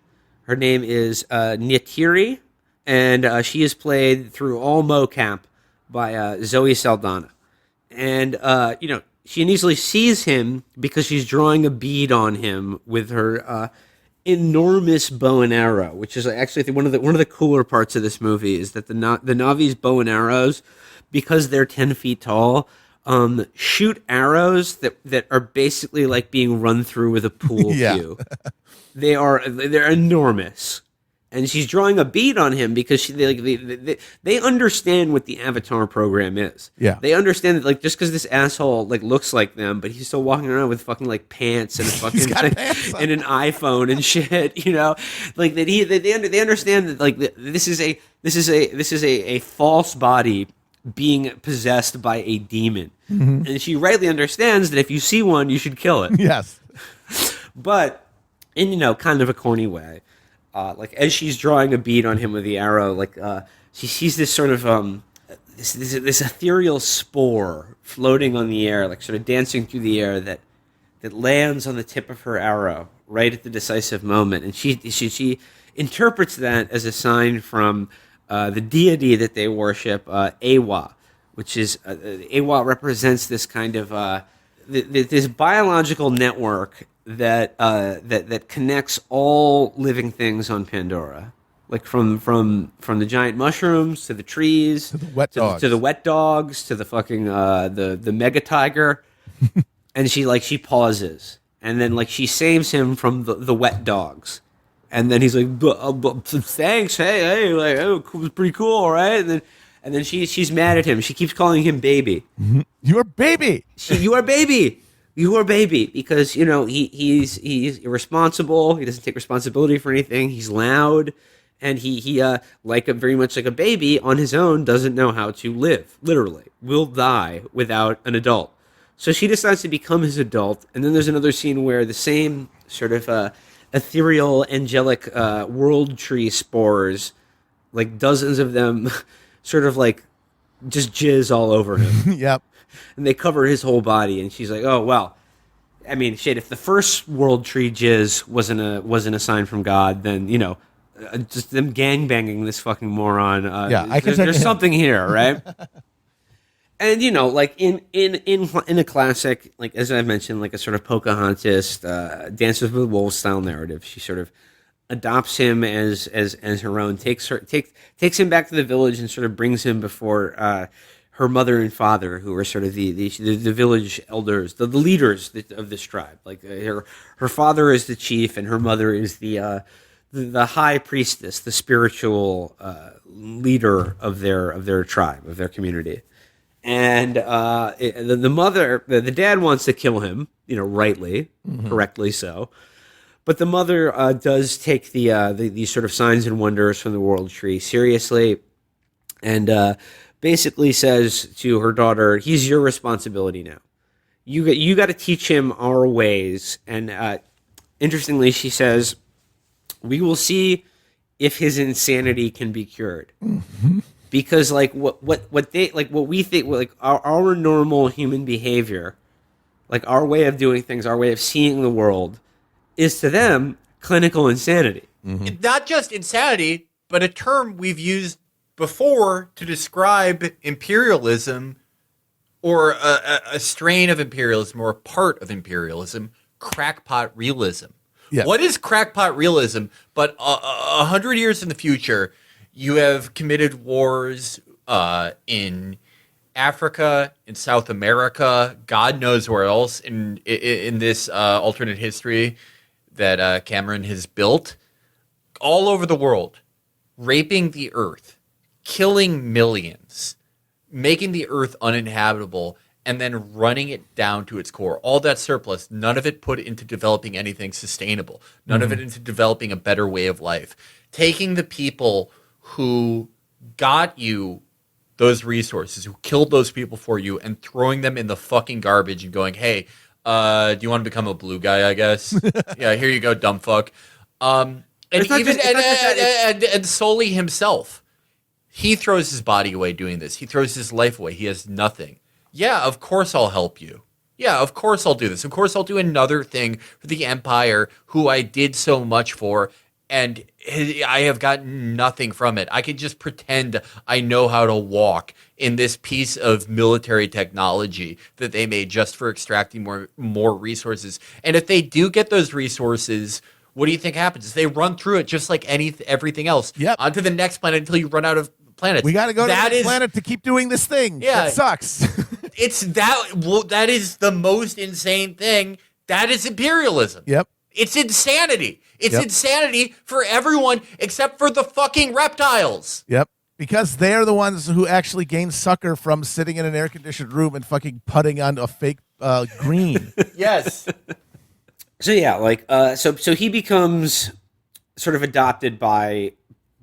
Her name is Neytiri, and she is played through all mocap by Zoe Saldana. And she initially sees him because she's drawing a bead on him with her enormous bow and arrow, which is actually I think one of the cooler parts of this movie is that the Navi's bow and arrows, because they're 10 feet tall, shoot arrows that are basically like being run through with a pool cue. They're enormous. And she's drawing a bead on him because they understand what the Avatar program is. Yeah, they understand that just because this asshole looks like them, but he's still walking around with fucking pants and a fucking and an iPhone and shit. They understand that this is a false body being possessed by a demon, and she rightly understands that if you see one, you should kill it. Yes, but in kind of a corny way. As she's drawing a bead on him with the arrow, she sees this sort of this ethereal spore floating on the air, sort of dancing through the air that lands on the tip of her arrow right at the decisive moment, and she interprets that as a sign from the deity that they worship, Awa, which is Awa represents this kind of this biological network that connects all living things on Pandora, from the giant mushrooms to the trees to the wet dogs to the fucking the mega tiger, and she pauses, and then she saves him from the wet dogs, and then he's like, thanks, hey, it was pretty cool, right? And then she's mad at him. She keeps calling him baby. You're baby. You are baby. You are baby, because he's irresponsible. He doesn't take responsibility for anything. He's loud, and he very much like a baby on his own doesn't know how to live. Literally, will die without an adult. So she decides to become his adult, and then there's another scene where the same sort of ethereal, angelic world tree spores, dozens of them, sort of just jizz all over him. Yep. And they cover his whole body, and she's like, "Oh well, I mean, shit. If the first world tree jizz wasn't a sign from God, then just them gangbanging this fucking moron. There's something here, right?" And in a classic, as I've mentioned, a sort of Pocahontas, Dances with Wolves style narrative, she sort of adopts him as her own, takes him back to the village, and sort of brings him before her mother and father, who are sort of the village elders, the leaders of this tribe. Her father is the chief, and her mother is the high priestess, the spiritual leader of their tribe, of their community. And the dad wants to kill him, rightly, correctly so. But the mother does take these sort of signs and wonders from the world tree seriously, and basically says to her daughter, "He's your responsibility now. You got to teach him our ways." And interestingly, she says, "We will see if his insanity can be cured." Mm-hmm. Because what we think, our normal human behavior, our way of doing things, our way of seeing the world, is to them clinical insanity. Not just insanity, but a term we've used before to describe imperialism or a strain of imperialism or a part of imperialism, crackpot realism. Yeah. What is crackpot realism? But 100 years in the future, you have committed wars in Africa, in South America, God knows where else in this alternate history that Cameron has built, all over the world, raping the earth, killing millions, making the earth uninhabitable, and then running it down to its core. All that surplus, none of it put into developing anything sustainable, none of it into developing a better way of life. Taking the people who got you those resources, who killed those people for you, and throwing them in the fucking garbage and going, hey, do you want to become a blue guy, I guess? Yeah, here you go, dumb fuck. And Sully himself, he throws his body away doing this. He throws his life away. He has nothing. Yeah, of course I'll help you. Yeah, of course I'll do this. Of course I'll do another thing for the Empire who I did so much for, and I have gotten nothing from it. I can just pretend I know how to walk in this piece of military technology that they made just for extracting more resources. And if they do get those resources, what do you think happens? They run through it just like everything else. Yep. Onto the next planet until you run out of planets. We got to go to the planet to keep doing this thing. Yeah. That sucks. It's that is the most insane thing. That is imperialism. Yep. It's insanity. It's insanity for everyone except for the fucking reptiles. Yep. Because they're the ones who actually gain succor from sitting in an air-conditioned room and fucking putting on a fake green. Yes. So yeah, like so he becomes sort of adopted by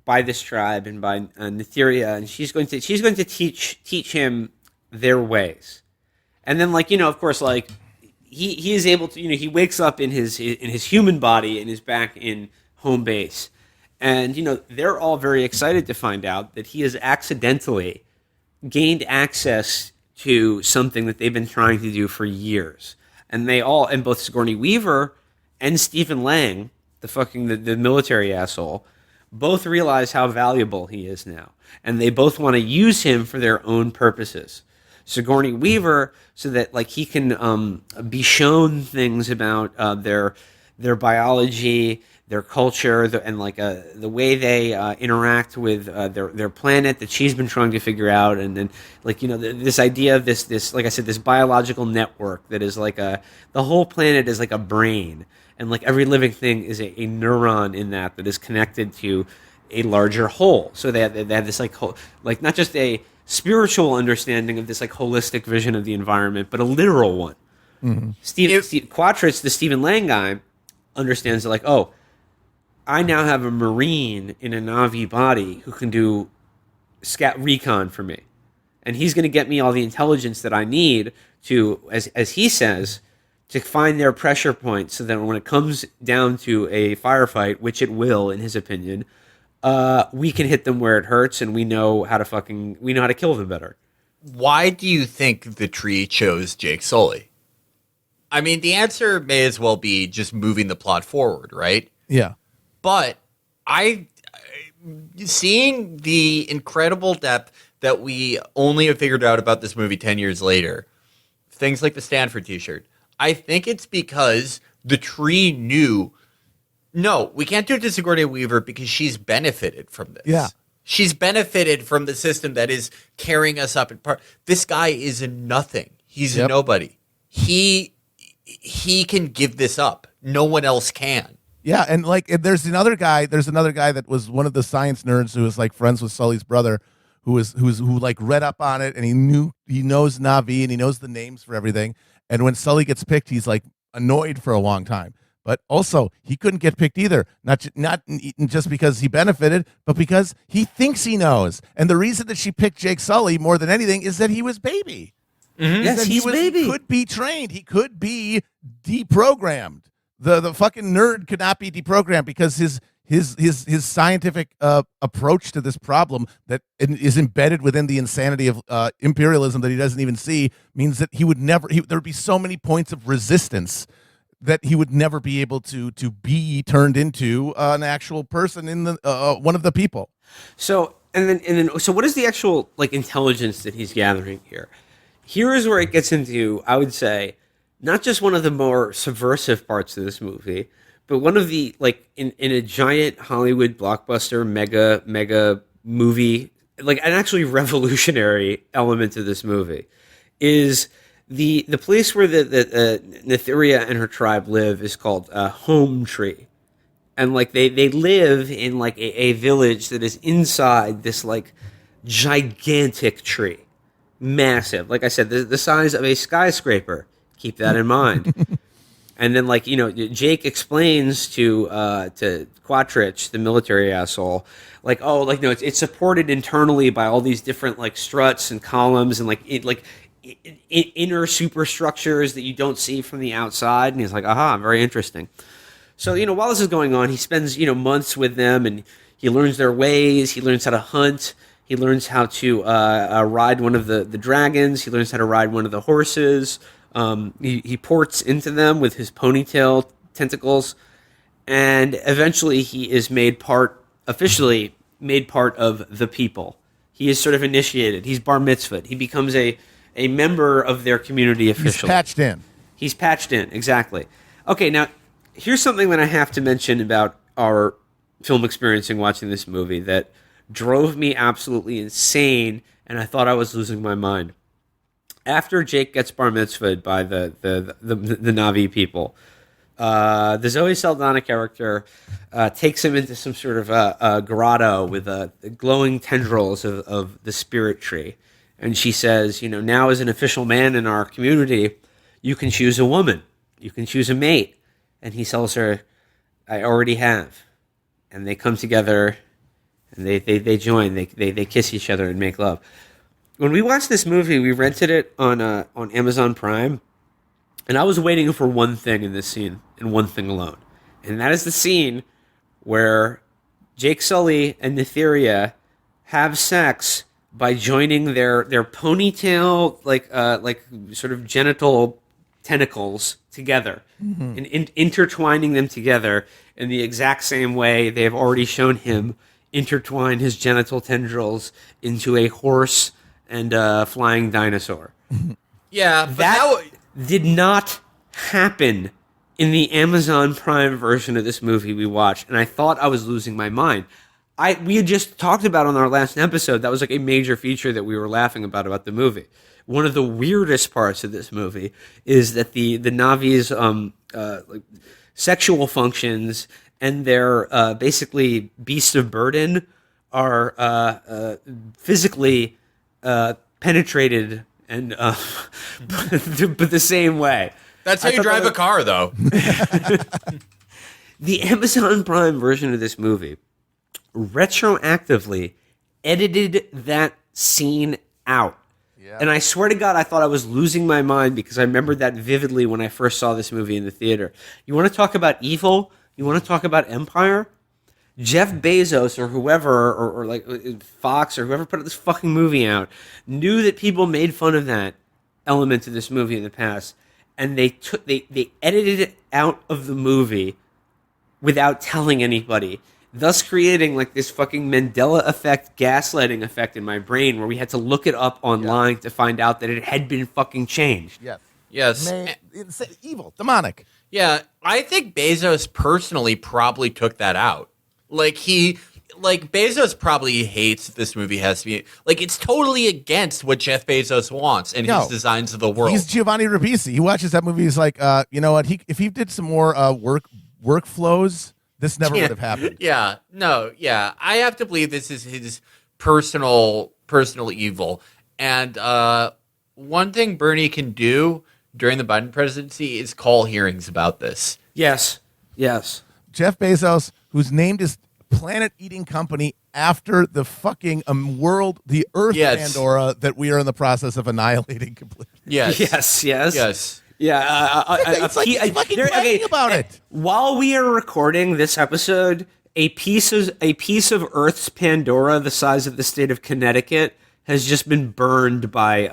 this tribe and by Netheria, and she's going to teach him their ways. And then, like, of course, like he is able to, he wakes up in his human body and is back in home base. And, they're all very excited to find out that he has accidentally gained access to something that they've been trying to do for years. And both Sigourney Weaver and Stephen Lang, the military asshole, both realize how valuable he is now. And they both want to use him for their own purposes. Sigourney Weaver, so that like he can be shown things about their biology, their culture, and the way they interact with their planet that she's been trying to figure out, and then this idea of this like I said, this biological network that is like the whole planet is like a brain, and like every living thing is a neuron in that is connected to a larger whole. So they have this like not just a spiritual understanding of this like holistic vision of the environment, but a literal one. Mm-hmm. Steve Quattris, the Stephen Lang guy, understands that like, oh, I now have a Marine in a Na'vi body who can do scat recon for me. And he's going to get me all the intelligence that I need to, as he says, to find their pressure points so that when it comes down to a firefight, which it will, in his opinion, we can hit them where it hurts, and we know how to kill them better. Why do you think the tree chose Jake Sully? I mean, the answer may as well be just moving the plot forward, right? Yeah. But seeing the incredible depth that we only have figured out about this movie 10 years later, things like the Stanford t-shirt, I think it's because the tree knew, no, we can't do it to Sigourney Weaver because she's benefited from this. Yeah. She's benefited from the system that is carrying us up in part. This guy is a nothing. He's a nobody. He can give this up. No one else can. Yeah, and there's another guy that was one of the science nerds who was like friends with Sully's brother, who like read up on it, and he knows Na'vi and he knows the names for everything. And when Sully gets picked, he's like annoyed for a long time. But also, he couldn't get picked either. Not just because he benefited, but because he thinks he knows. And the reason that she picked Jake Sully more than anything is that he was baby. Mm-hmm. Yes, he's baby. He could be trained. He could be deprogrammed. The fucking nerd could not be deprogrammed because his scientific approach to this problem that is embedded within the insanity of imperialism that he doesn't even see means that he would never. There would be so many points of resistance that he would never be able to be turned into an actual person in the one of the people. So so what is the actual like intelligence that he's gathering here? Here is where it gets into, I would say, not just one of the more subversive parts of this movie, but one of the like in a giant Hollywood blockbuster mega movie, like an actually revolutionary element of this movie is the place where the Netheria and her tribe live is called Home Tree. And like they live in like a village that is inside this like gigantic tree, massive. Like I said, the size of a skyscraper. Keep that in mind. And then like Jake explains to Quatrich, the military asshole, like it's supported internally by all these different like struts and columns and inner superstructures that you don't see from the outside. And he's like, aha, very interesting. So, while this is going on, he spends, months with them and he learns their ways. He learns how to hunt. He learns how to ride one of the dragons. He learns how to ride one of the horses. He ports into them with his ponytail tentacles. And eventually he is officially made part of the people. He is sort of initiated. He's bar mitzvahed. He becomes a member of their community officially. He's patched in, exactly. Okay, now, here's something that I have to mention about our film experience in watching this movie that drove me absolutely insane, and I thought I was losing my mind. After Jake gets bar mitzvahed by the Na'vi people, the Zoe Saldana character takes him into some sort of a grotto with glowing tendrils of the spirit tree. And she says, now as an official man in our community, you can choose a woman. You can choose a mate. And he tells her, I already have. And they come together and they join. They kiss each other and make love. When we watched this movie, we rented it on Amazon Prime. And I was waiting for one thing in this scene, and one thing alone. And that is the scene where Jake Sully and Netheria have sex by joining their ponytail, like sort of genital tentacles together, and intertwining them together in the exact same way they have already shown him intertwine his genital tendrils into a horse and a flying dinosaur. Yeah, but that did not happen in the Amazon Prime version of this movie we watched, and I thought I was losing my mind. We had just talked about on our last episode, that was like a major feature that we were laughing about the movie. One of the weirdest parts of this movie is that the Na'vi's sexual functions and their basically beasts of burden are physically penetrated and but the same way. That's how you drive a car, though. The Amazon Prime version of this movie retroactively edited that scene out. Yeah. And I swear to God, I thought I was losing my mind because I remembered that vividly when I first saw this movie in the theater. You want to talk about evil? You want to talk about empire? Jeff Bezos or whoever, or like Fox or whoever put this fucking movie out, knew that people made fun of that element of this movie in the past, and they edited it out of the movie without telling anybody, thus creating like this fucking Mandela effect, gaslighting effect in my brain where we had to look it up online to find out that it had been fucking changed. Yes. It's evil, demonic. Yeah, I think Bezos personally probably took that out. Bezos probably hates this movie has to be like, it's totally against what Jeff Bezos wants and his designs of the world. He's Giovanni Ribisi. He watches that movie. He's like, you know what? If he did some more workflows, this never would have happened. I have to believe this is his personal evil. And one thing Bernie can do during the Biden presidency is call hearings about this. Yes. Jeff Bezos, who's named his planet-eating company after the fucking the Earth Pandora that we are in the process of annihilating completely. Yes. Yeah. He's fucking bragging about it. While we are recording this episode, a piece of Earth's Pandora, the size of the state of Connecticut, has just been burned by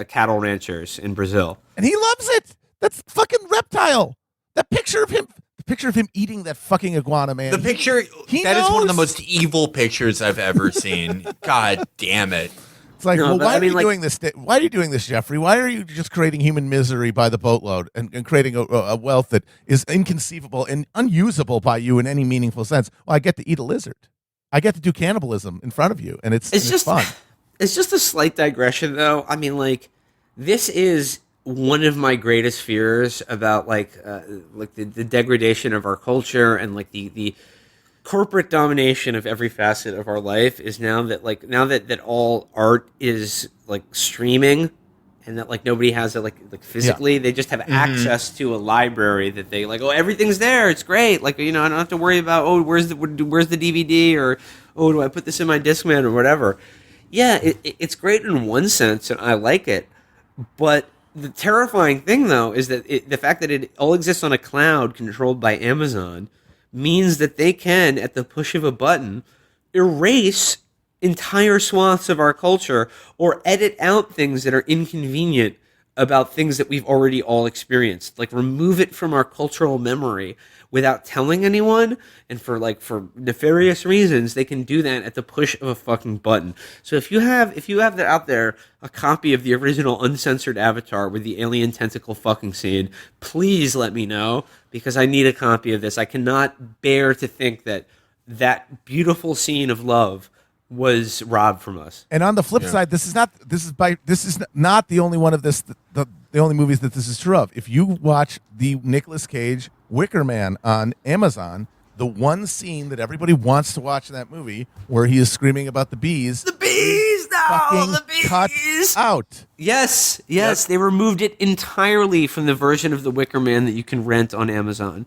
cattle ranchers in Brazil. And he loves it. That's fucking reptile. The picture of him eating that fucking iguana, man. The picture, He that is one of the knows. most evil pictures I've ever seen. God damn it. It's like, No, well, but why I are mean, you like- doing this? Why are you doing this, Jeffrey? Why are you just creating human misery by the boatload and creating a wealth that is inconceivable and unusable by you in any meaningful sense? Well, I get to eat a lizard. I get to do cannibalism in front of you, and it's It's just fun. It's just a slight digression, though. I mean, like, this is one of my greatest fears about like the degradation of our culture and like the corporate domination of every facet of our life is now that all art is like streaming and that like nobody has it like physically. They just have access to a library that they like, oh, everything's there, it's great, like, you know, I don't have to worry about, oh, where's the DVD, or oh, do I put this in my Discman or whatever. Yeah, it's great in one sense and I like it, but the terrifying thing though is that the fact that it all exists on a cloud controlled by Amazon means that they can, at the push of a button, erase entire swaths of our culture or edit out things that are inconvenient about things that we've already all experienced. Like, remove it from our cultural memory without telling anyone, and for nefarious reasons, they can do that at the push of a fucking button. So if you have that out there, a copy of the original uncensored Avatar with the alien tentacle fucking scene, please let me know, because I need a copy of this. I cannot bear to think that beautiful scene of love was robbed from us. And on the flip side, this is not the only one of this. The only movies that this is true of. If you watch the Nicolas Cage Wicker Man on Amazon, the one scene that everybody wants to watch in that movie, where he is screaming about the bees, No, the bees! cut out. Yes, they removed it entirely from the version of the Wicker Man that you can rent on Amazon.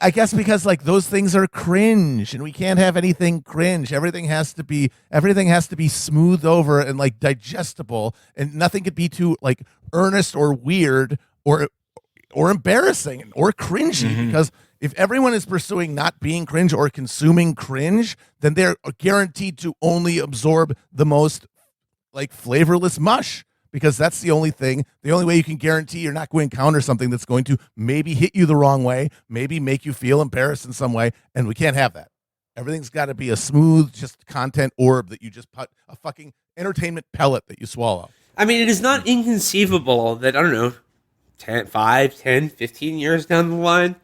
I guess because like those things are cringe, and we can't have anything cringe. Everything has to be smoothed over and like digestible, and nothing could be too like earnest or weird or embarrassing or cringy. Because if everyone is pursuing not being cringe or consuming cringe, then they're guaranteed to only absorb the most like flavorless mush. Because that's the only way you can guarantee you're not going to encounter something that's going to maybe hit you the wrong way, maybe make you feel embarrassed in some way, and we can't have that. Everything's got to be a smooth, just content orb that you just put a fucking entertainment pellet that you swallow. I mean, it is not inconceivable that, I don't know, 5, 10, 15 years down the line,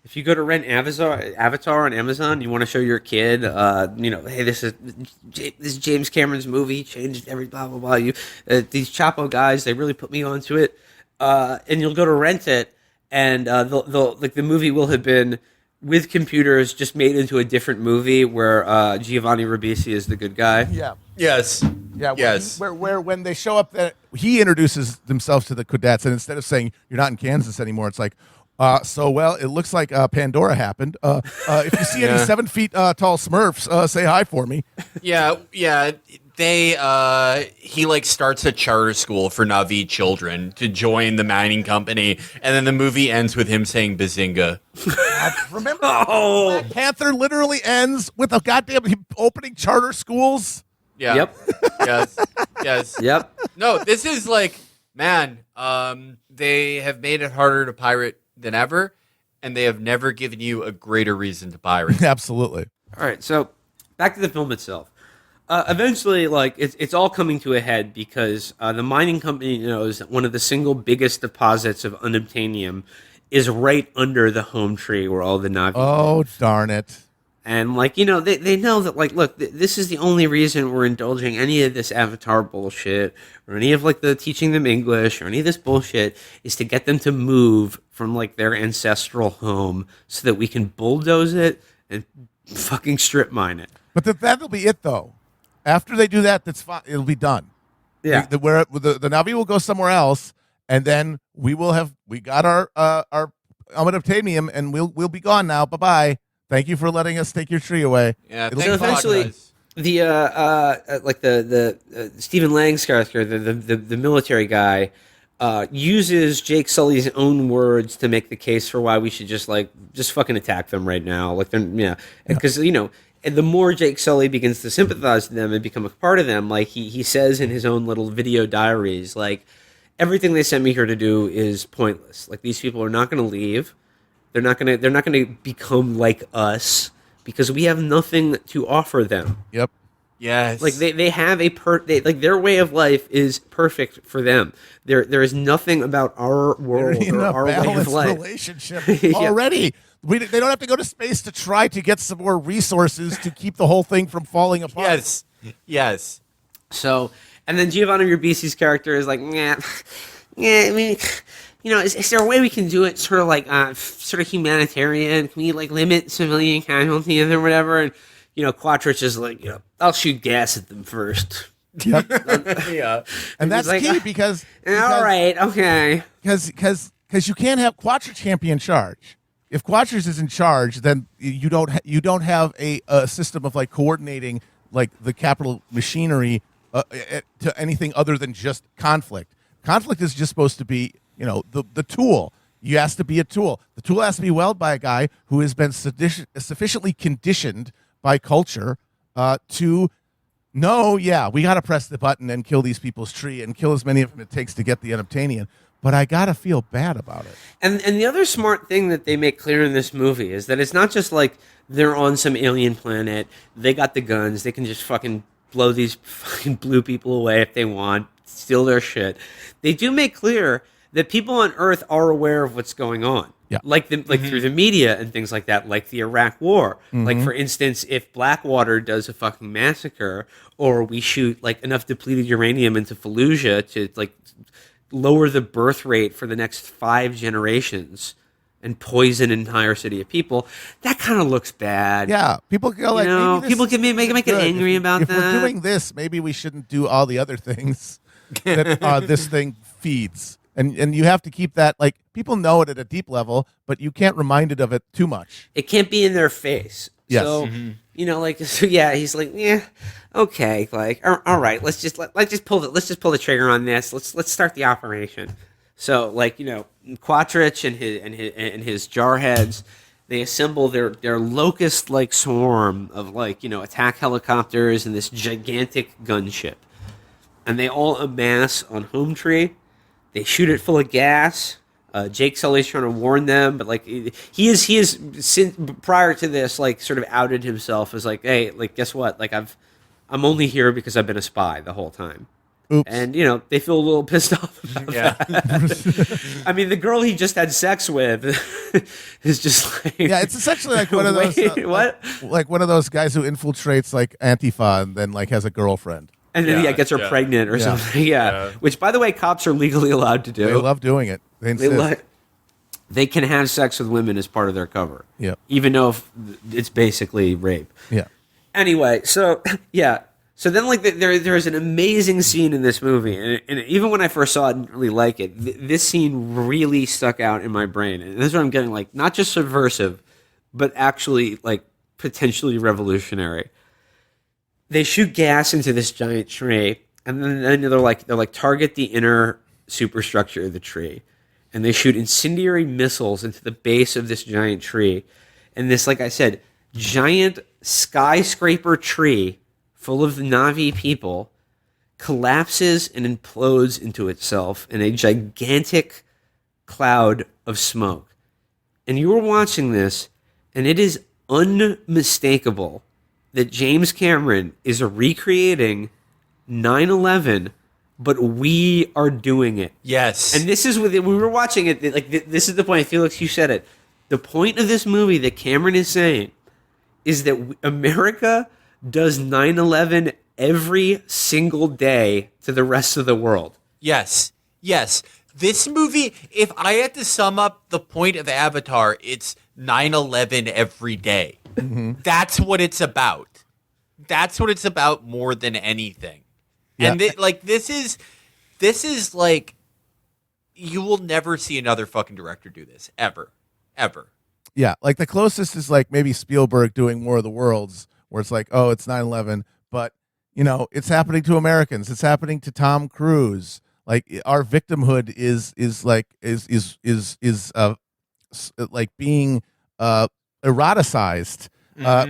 if you go to rent Avatar on Amazon, you want to show your kid, hey, this is James Cameron's movie, changed every blah blah blah. These Chapo guys, they really put me onto it, and you'll go to rent it, and they'll like the movie will have been with computers just made into a different movie where Giovanni Ribisi is the good guy. Yeah. Yes. Yeah, Yes. where when they show up, that he introduces themselves to the Cadets, and instead of saying you're not in Kansas anymore, it's like, it looks like Pandora happened. If you see any 7 feet tall Smurfs, say hi for me. Yeah. He like starts a charter school for Na'vi children to join the mining company, and then the movie ends with him saying Bazinga. Remember, Black Panther literally ends with a goddamn opening charter schools. Yeah. Yep. Yes. Yep. No, this is like, man, they have made it harder to pirate than ever, and they have never given you a greater reason to pirate. Absolutely. All right, so back to the film itself. Eventually, like it's all coming to a head because the mining company knows that one of the single biggest deposits of unobtainium is right under the home tree where all the Na'vi live. Darn it. And, like, you know, they know that, like, look, this is the only reason we're indulging any of this Avatar bullshit or any of, like, the teaching them English or any of this bullshit is to get them to move from, like, their ancestral home so that we can bulldoze it and fucking strip mine it. But that'll be it, though. After they do that, that's fine. It'll be done. Yeah. The Na'vi will go somewhere else, and then we got our unobtainium, and we'll be gone now. Bye-bye. Thank you for letting us take your tree away. Yeah, It'll So be fine. eventually, the Stephen Lang's character, the military guy, uses Jake Sully's own words to make the case for why we should just fucking attack them right now. Like, they're because and the more Jake Sully begins to sympathize with them and become a part of them, like he says in his own little video diaries, like, everything they sent me here to do is pointless. Like, these people are not going to leave. They're not gonna become like us because we have nothing to offer them. Yep. Yes. Like they have like their way of life is perfect for them. There is nothing about our world They're in or a our way of balanced life. relationship Yeah. already. They don't have to go to space to try to get some more resources to keep the whole thing from falling apart. Yes. Yes. So, and then Giovanni Ribisi's character is like, yeah. I mean, is there a way we can do it sort of like sort of humanitarian? Can we like limit civilian casualties or whatever? And Quattrich is like, I'll shoot gas at them first. Yep. Yeah. And that's like, key because all right, okay. because you can't have Quattrich can't be in charge. If Quattrich is in charge, then you don't have a system of like coordinating like the capital machinery to anything other than just conflict. Conflict is just supposed to be the tool. You has to be a tool. The tool has to be held by a guy who has been sufficiently conditioned by culture to know, we got to press the button and kill these people's tree and kill as many of them it takes to get the unobtainium. But I got to feel bad about it. And the other smart thing that they make clear in this movie is that it's not just like they're on some alien planet, they got the guns, they can just fucking blow these fucking blue people away if they want, steal their shit. They do make clear that people on Earth are aware of what's going on. Yeah. Like through the media and things like that, like the Iraq War. Like, for instance, if Blackwater does a fucking massacre, or we shoot like enough depleted uranium into Fallujah to like lower the birth rate for the next 5 generations and poison an entire city of people, that kind of looks bad. Yeah, people go like, maybe people can make it good. angry about if that. If we're doing this, maybe we shouldn't do all the other things that this thing feeds. And you have to keep that, like, people know it at a deep level, but you can't remind it of it too much. It can't be in their face. Yes. So, he's like, okay, like, all right, let's just pull the trigger on this. Let's start the operation. So, like, Quattrich and his jarheads, they assemble their locust-like swarm of, like, attack helicopters and this gigantic gunship. And they all amass on Home Tree. They shoot it full of gas. Jake Sully's trying to warn them, but like he is since prior to this, like, sort of outed himself as like, hey, like, guess what? Like, I'm only here because I've been a spy the whole time. Oops. And they feel a little pissed off about that. I mean, the girl he just had sex with is just like, it's essentially like one of those what? like one of those guys who infiltrates like Antifa and then like has a girlfriend. And then gets her pregnant or something. Yeah. Which, by the way, cops are legally allowed to do. They love doing it. They insist. They can have sex with women as part of their cover. Yeah. Even though it's basically rape. Yeah. Anyway, so So then, like, there's an amazing scene in this movie, and even when I first saw it, I didn't really like it. This scene really stuck out in my brain, and this is what I'm getting, like, not just subversive, but actually, like, potentially revolutionary. They shoot gas into this giant tree, and then they're like target the inner superstructure of the tree, and they shoot incendiary missiles into the base of this giant tree, and this, like I said, giant skyscraper tree full of Na'vi people collapses and implodes into itself in a gigantic cloud of smoke. And you were watching this, and it is unmistakable that James Cameron is recreating 9/11, but we are doing it. Yes. And this is when we were watching it. Like, this is the point. Felix, you said it. The point of this movie that Cameron is saying is that America does 9/11 every single day to the rest of the world. Yes. Yes. This movie, if I had to sum up the point of Avatar, it's 9/11 every day. Mm-hmm. That's what it's about. That's what it's about more than anything. Yeah. And this is like, you will never see another fucking director do this ever. Yeah, like the closest is like maybe Spielberg doing War of the Worlds, where it's like, oh, it's 9/11, but it's happening to Americans. It's happening to Tom Cruise. Like, our victimhood is like being eroticized,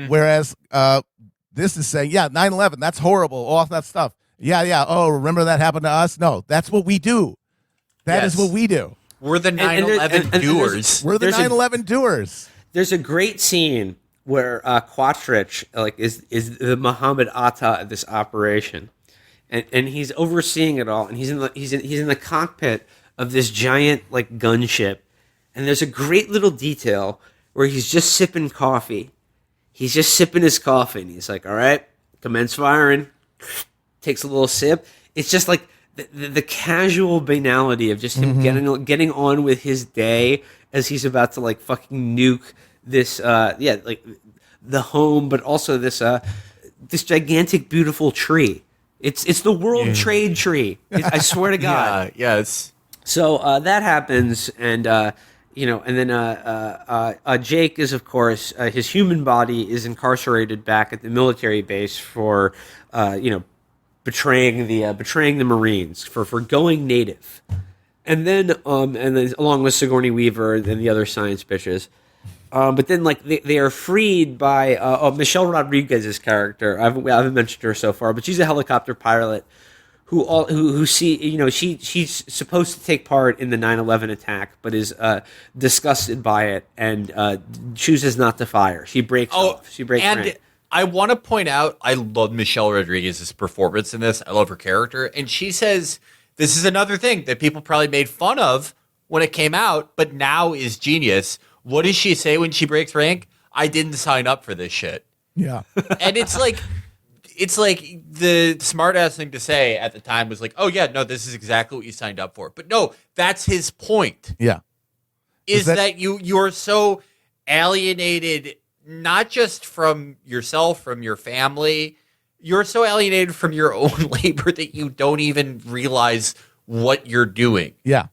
whereas this is saying, 9/11, that's horrible, all that stuff. Oh, remember that happened to us? No, that's what we do. That is what we do. We're the and 9/11 doers. We're the There's a- 9/11 doers. There's a great scene where Quattrich is the Muhammad Atta of this operation, and he's overseeing it all, and he's in the cockpit of this giant like gunship, and there's a great little detail where he's just sipping coffee. He's just sipping his coffee, and he's like, "All right, commence firing." Takes a little sip. It's just like the casual banality of just him getting on with his day as he's about to like fucking nuke this like the home, but also this this gigantic beautiful tree. It's the World Trade Tree. I swear to God. Yeah, yes. So that happens, and and then Jake is, of course, his human body is incarcerated back at the military base for betraying the Marines for going native, and then along with Sigourney Weaver and the other science bitches. But then, like, they are freed by Michelle Rodriguez's character. I haven't mentioned her so far, but she's a helicopter pilot who she's supposed to take part in the 9/11 attack, but is disgusted by it and chooses not to fire. She breaks off. She breaks rank. I want to point out, I love Michelle Rodriguez's performance in this. I love her character, and she says this is another thing that people probably made fun of when it came out, but now is genius. What does she say when she breaks rank? I didn't sign up for this shit. Yeah. And it's like the smart ass thing to say at the time was like, oh yeah, no, this is exactly what you signed up for. But no, that's his point. Yeah. Is that you're so alienated, not just from yourself, from your family, you're so alienated from your own labor that you don't even realize what you're doing. Yeah.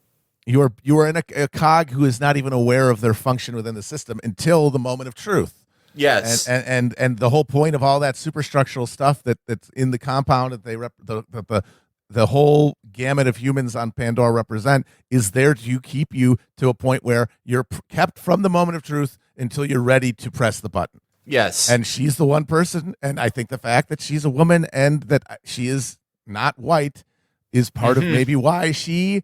You are in a cog who is not even aware of their function within the system until the moment of truth. Yes. And the whole point of all that superstructural stuff that's in the compound that the whole gamut of humans on Pandora represent is there to keep you to a point where you're kept from the moment of truth until you're ready to press the button. Yes. And she's the one person, and I think the fact that she's a woman and that she is not white is part of maybe why she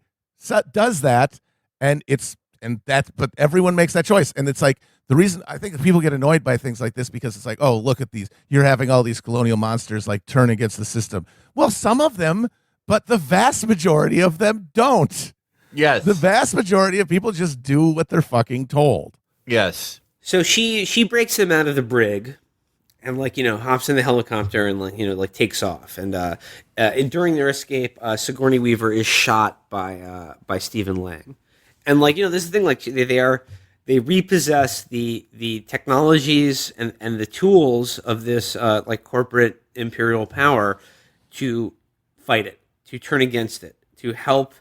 does that. But everyone makes that choice, and it's like the reason I think people get annoyed by things like this because it's like, oh, look at these, you're having all these colonial monsters like turn against the system. Well, some of them, but the vast majority of them don't. Yes. The vast majority of people just do what they're fucking told. Yes. So she breaks him out of the brig, and hops in the helicopter and takes off. And during their escape, Sigourney Weaver is shot by Stephen Lang. And this is the thing, they repossess the technologies and the tools of this corporate imperial power to fight it, to turn against it, to help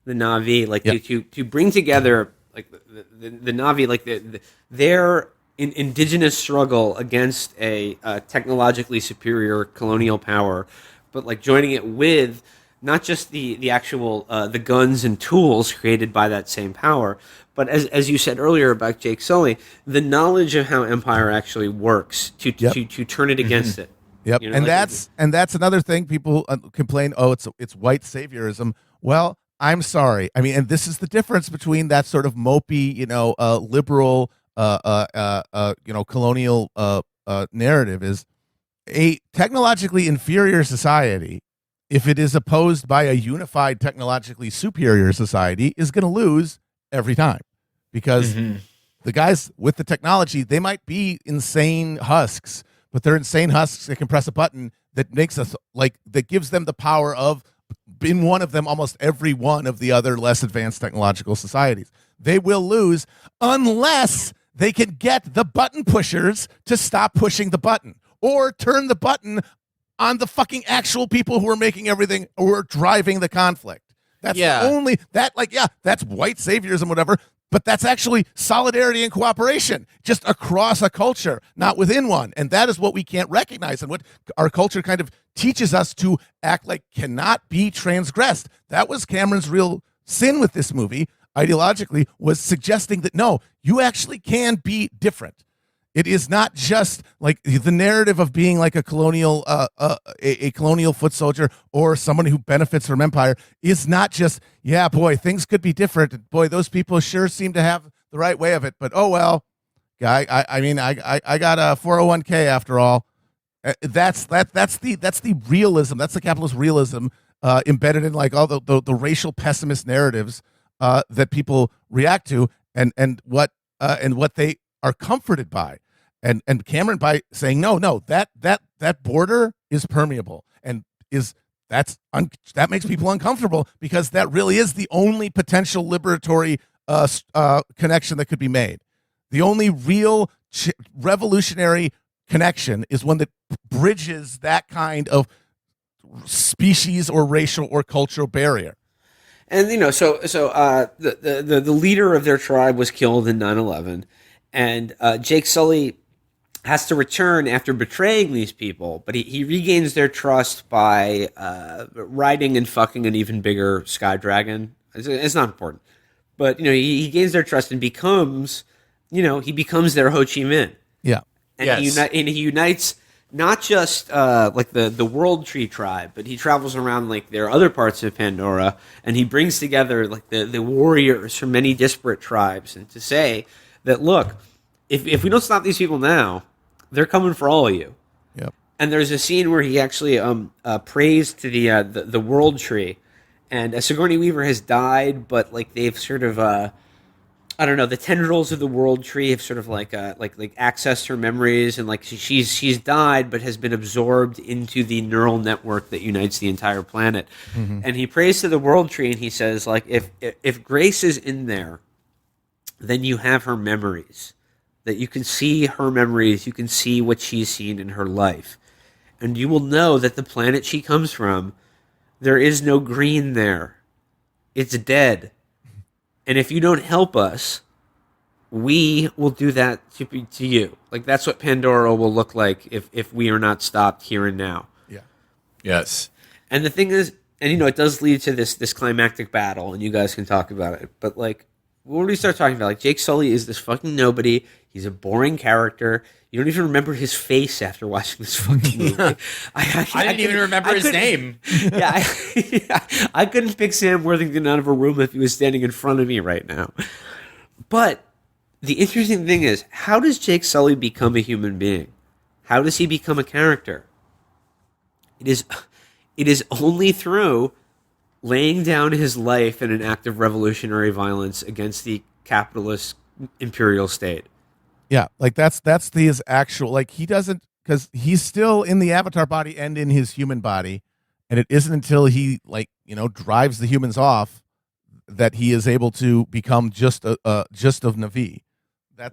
the Na'vi, to bring together the Na'vi, their indigenous struggle against a technologically superior colonial power, but joining it with not just the actual the guns and tools created by that same power, but as you said earlier about Jake Sully, the knowledge of how empire actually works to turn it against it. Yep, and that's another thing people complain. Oh, it's white saviorism. Well, I'm sorry. I mean, and this is the difference between that sort of mopey, liberal, colonial narrative is a technologically inferior society. If it is opposed by a unified, technologically superior society, is going to lose every time, because the guys with the technology, they might be insane husks, but they're insane husks that can press a button that makes us that gives them the power of, in one of them, almost every one of the other less advanced technological societies. They will lose unless they can get the button pushers to stop pushing the button or turn the button on the fucking actual people who are making everything or driving the conflict. That's only that, that's white saviorism, whatever, but that's actually solidarity and cooperation just across a culture, not within one. And that is what we can't recognize, and what our culture kind of teaches us to act like cannot be transgressed. That was Cameron's real sin with this movie, ideologically, was suggesting that no, you actually can be different. It is not just like the narrative of being like a colonial, a colonial foot soldier or someone who benefits from empire is not just, yeah, boy, things could be different. Boy, those people sure seem to have the right way of it. But oh well, guy, I got a 401k after all. That's the realism. That's the capitalist realism embedded in like all the racial pessimist narratives that people react to, and what they are comforted by, and Cameron by saying no that border is permeable and that makes people uncomfortable because that really is the only potential liberatory connection that could be made. The only real revolutionary connection is one that bridges that kind of species or racial or cultural barrier. And the leader of their tribe was killed in 9/11, and Jake Sully has to return after betraying these people, but he regains their trust by riding and fucking an even bigger sky dragon. It's not important, but he gains their trust and becomes their Ho Chi Minh. Yeah, and yes. he unites not just like the World Tree tribe, but he travels around like their other parts of Pandora, and he brings together like the warriors from many disparate tribes, and to say that, look, if we don't stop these people now, they're coming for all of you. Yep. And there's a scene where he actually prays to the World Tree, and Sigourney Weaver has died, but like they've sort of I don't know, the tendrils of the World Tree have sort of like accessed her memories, and like she's died but has been absorbed into the neural network that unites the entire planet. Mm-hmm. And he prays to the World Tree, and he says, like, if Grace is in there, then you have her memories. That you can see her memories, you can see what she's seen in her life. And you will know that the planet she comes from, there is no green there. It's dead. And if you don't help us, we will do that to you. Like, that's what Pandora will look like if we are not stopped here and now. Yeah. Yes. And the thing is, and it does lead to this climactic battle, and you guys can talk about it. But like, when we start talking about, like, Jake Sully is this fucking nobody. He's a boring character. You don't even remember his face after watching this fucking movie. I didn't even remember his name. Yeah, I couldn't pick Sam Worthington out of a room if he was standing in front of me right now. But the interesting thing is, how does Jake Sully become a human being? How does he become a character? It is only through laying down his life in an act of revolutionary violence against the capitalist imperial state. Yeah, like that's his actual, like, he doesn't, because he's still in the avatar body and in his human body, and it isn't until he, like, drives the humans off that he is able to become just of Na'vi.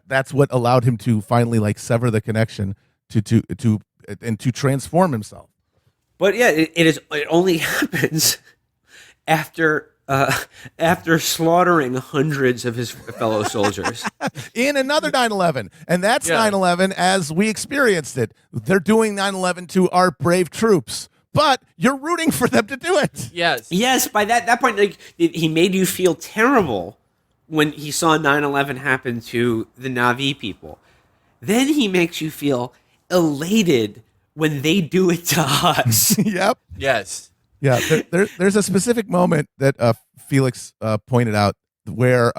That's what allowed him to finally, like, sever the connection to transform himself. But yeah, it only happens after slaughtering hundreds of his fellow soldiers in another 9/11, and that's 9/11 as we experienced it. They're doing 9/11 to our brave troops, but you're rooting for them to do it. Yes. By that point, like, he made you feel terrible when he saw 9/11 happen to the Na'vi people. Then he makes you feel elated when they do it to us. Yep. Yes. Yeah, there's a specific moment that Felix pointed out where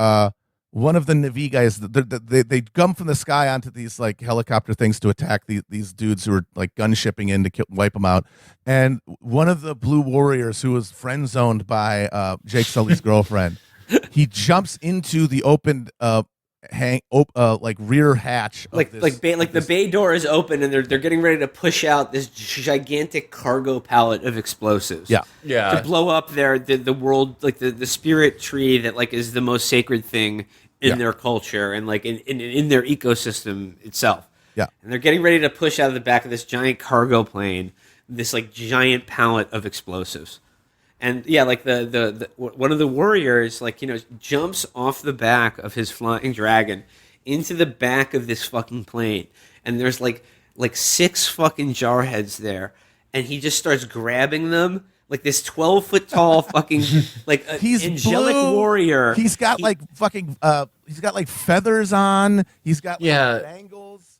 one of the Na'vi guys, they come from the sky onto these, like, helicopter things to attack these dudes who are, like, gun shipping in to wipe them out. And one of the Blue Warriors, who was friend zoned by Jake Sully's girlfriend, he jumps into the opened like rear hatch of the bay door is open, and they're getting ready to push out this gigantic cargo pallet of explosives to blow up the world, like the spirit tree that, like, is the most sacred thing in their culture and, like, in their ecosystem itself. And they're getting ready to push out of the back of this giant cargo plane this, like, giant pallet of explosives. And yeah, like the one of the warriors, like, jumps off the back of his flying dragon into the back of this fucking plane, and there's like 6 fucking jarheads there, and he just starts grabbing them, like this 12-foot tall fucking, like, he's angelic blue. Warrior. He's got like fucking he's got like feathers on. He's got, like, bangles.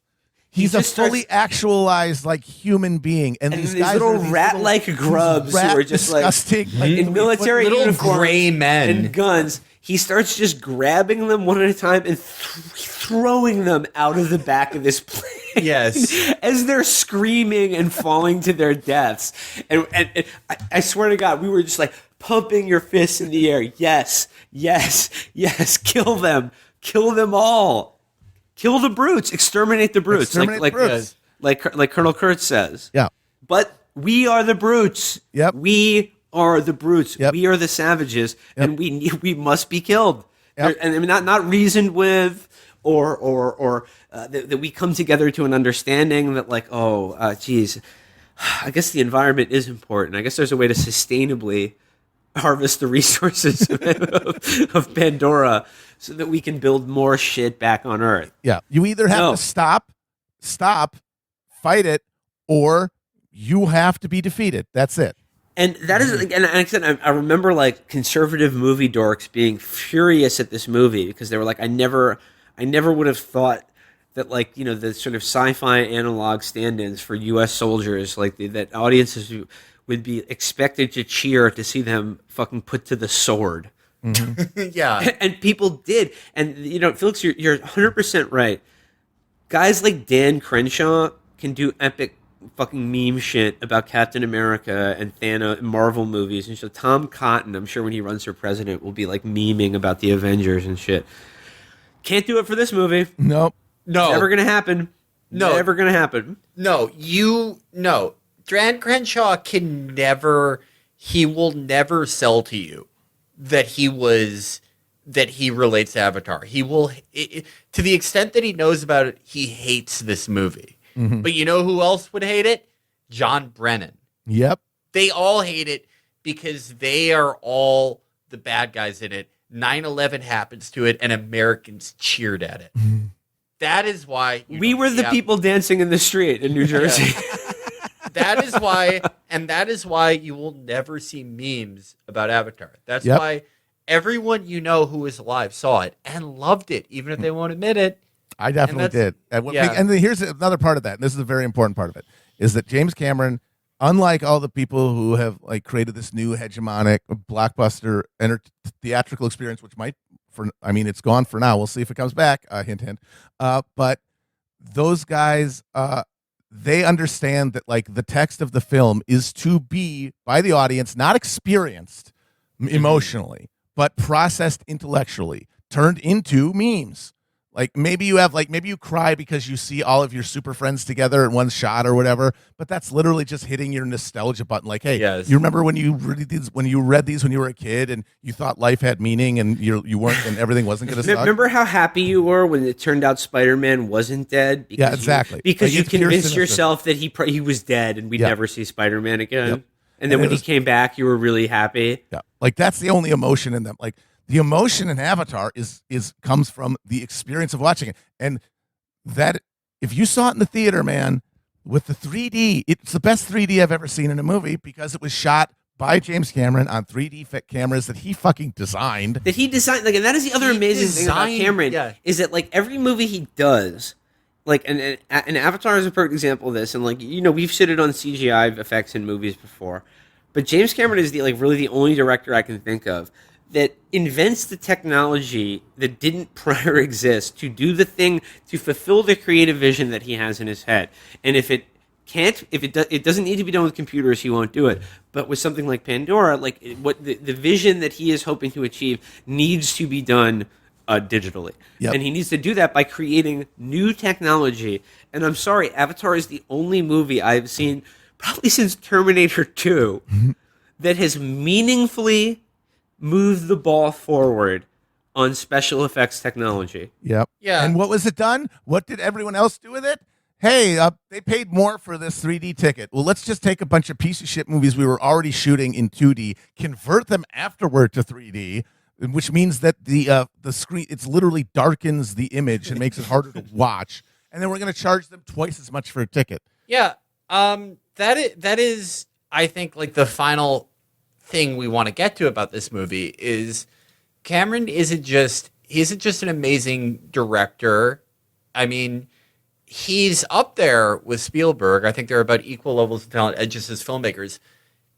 He's a just fully starts- actualized like human being, and And these these guys little are these rat-like little- grubs rat who are just like disgusting, like in military Little uniforms gray men. and guns. He starts just grabbing them one at a time and throwing them out of the back of this plane. Yes. As they're screaming and falling to their deaths. And I swear to God, we were just like pumping your fists in the air. Yes, yes, yes. Kill them. Kill them all. Kill the brutes. Exterminate the brutes. Exterminate the brutes. Like Colonel Kurtz says. Yeah. But we are the brutes. Yep. We are the brutes. Yep. We are the savages, and we must be killed. Yep. And I mean, not reasoned with, or that we come together to an understanding that, like, geez, I guess the environment is important. I guess there's a way to sustainably harvest the resources of Pandora so that we can build more shit back on Earth. Yeah. You either have No. to stop, fight it, or you have to be defeated. That's it. And that is, and like I said, I remember like conservative movie dorks being furious at this movie because they were like, I never would have thought that, like, you know, the sort of sci-fi analog stand-ins for U.S. soldiers, like that audiences would be expected to cheer to see them fucking put to the sword. Yeah. And people did. And, you know, Felix, you're 100% right. Guys like Dan Crenshaw can do epic fucking meme shit about Captain America and Thanos and Marvel movies. And so Tom Cotton, I'm sure when he runs for president, will be like memeing about the Avengers and shit. Can't do it for this movie. Nope. No. Never gonna happen. No. Never gonna happen. No. Dan Crenshaw he will never sell to you that he relates to Avatar. He will, to the extent that he knows about it, he hates this movie. But you know who else would hate it? John Brennan. Yep. They all hate it because they are all the bad guys in it. 9/11 happens to it, and Americans cheered at it. That is why We were the people dancing in the street in New Jersey. That is why you will never see memes about Avatar. That's Yep. why everyone you know who is alive saw it and loved it, even if they won't admit it. I definitely did. And then here's another part of that, and this is a very important part of it, is that James Cameron, unlike all the people who have like created this new hegemonic blockbuster theatrical experience, which it's gone for now. We'll see if it comes back. Hint, hint. But those guys, they understand that like the text of the film is to be by the audience, not experienced emotionally, but processed intellectually, turned into memes. Like maybe you cry because you see all of your super friends together in one shot or whatever, but that's literally just hitting your nostalgia button. Like, hey, Yes. you remember when you read these when you were a kid and you thought life had meaning and you weren't and everything wasn't going to suck. Remember how happy you were when it turned out Spider-Man wasn't dead? Yeah, exactly. Because Like, you it's pure convinced cynicism. yourself that he was dead and we'd Yeah. never see Spider-Man again. Yep. And then And when it he was- came back, you were really happy. Yeah, like that's the only emotion in them. Like the emotion in Avatar is comes from the experience of watching it, and that if you saw it in the theater, man, with the 3D, it's the best 3D I've ever seen in a movie because it was shot by James Cameron on 3D cameras that he fucking designed. That he designed, like, and that is the other He amazing thing about designed- Cameron, yeah. is that like every movie he does, like, and Avatar is a perfect example of this, and like, you know, we've shitted on CGI effects in movies before, but James Cameron is really the only director I can think of that invents the technology that didn't prior exist to do the thing, to fulfill the creative vision that he has in his head. And if it doesn't need to be done with computers, he won't do it. But with something like Pandora, like what the vision that he is hoping to achieve needs to be done digitally. Yep. And he needs to do that by creating new technology. And I'm sorry, Avatar is the only movie I've seen probably since Terminator 2 that has meaningfully moved the ball forward on special effects technology. Yep. Yeah. And what was it done? What did everyone else do with it? Hey, they paid more for this 3D ticket. Well, let's just take a bunch of piece of shit movies we were already shooting in 2D, convert them afterward to 3D, which means that the screen, it's literally darkens the image and makes it harder to watch. And then we're going to charge them twice as much for a ticket. Yeah. That is, I think, like the final thing we want to get to about this movie is Cameron isn't just an amazing director. I mean, he's up there with Spielberg. I think they're about equal levels of talent just as filmmakers.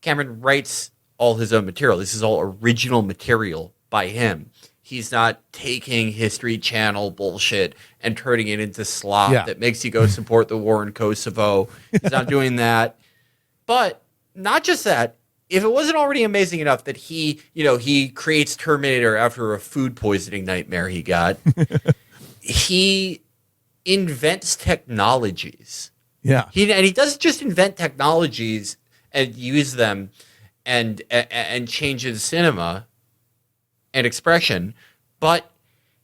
Cameron writes all his own material. This is all original material by him. He's not taking History Channel bullshit and turning it into slop that makes you go support the war in Kosovo. He's not doing that. But not just that. If it wasn't already amazing enough that he creates Terminator after a food poisoning nightmare he got, he invents technologies. Yeah. He doesn't just invent technologies and use them and changes cinema and expression, but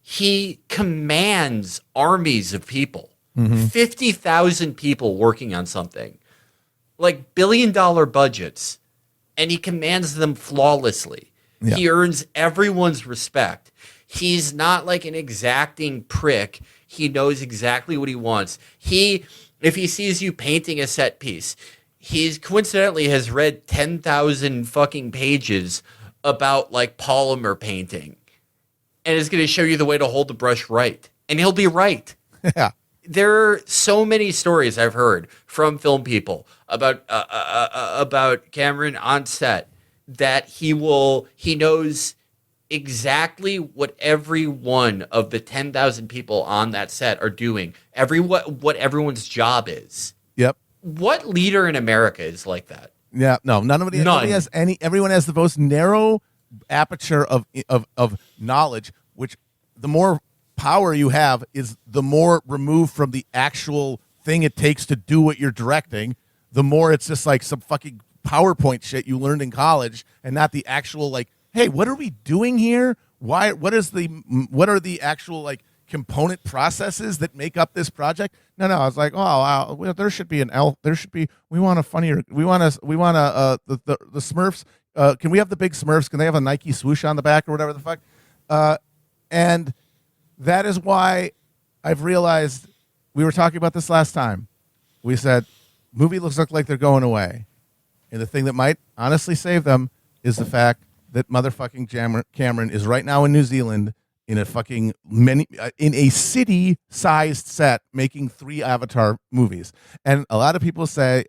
he commands armies of people, 50,000 people working on something, like billion-dollar budgets, and he commands them flawlessly. Yeah. He earns everyone's respect. He's not like an exacting prick. He knows exactly what he wants. If he sees you painting a set piece, he coincidentally has read 10,000 fucking pages about like polymer painting and is going to show you the way to hold the brush right. And he'll be right. Yeah. There are so many stories I've heard from film people about Cameron on set that he knows exactly what every one of the 10,000 people on that set are doing. What everyone's job is. Yep. What leader in America is like that? Yeah, no, nobody has any. Everyone has the most narrow aperture of knowledge. Which the more power you have, is the more removed from the actual thing it takes to do what you're directing. The more it's just like some fucking PowerPoint shit you learned in college, and not the actual like, hey, what are we doing here? Why? What are the actual like component processes that make up this project? No, I was like, oh, wow, well, there should be we want a funnier, the Smurfs. Can we have the big Smurfs? Can they have a Nike swoosh on the back or whatever the fuck? And that is why I've realized, we were talking about this last time. We said, movie looks like they're going away. And the thing that might honestly save them is the fact that motherfucking Cameron is right now in New Zealand in a city-sized set making 3 Avatar movies. And a lot of people say,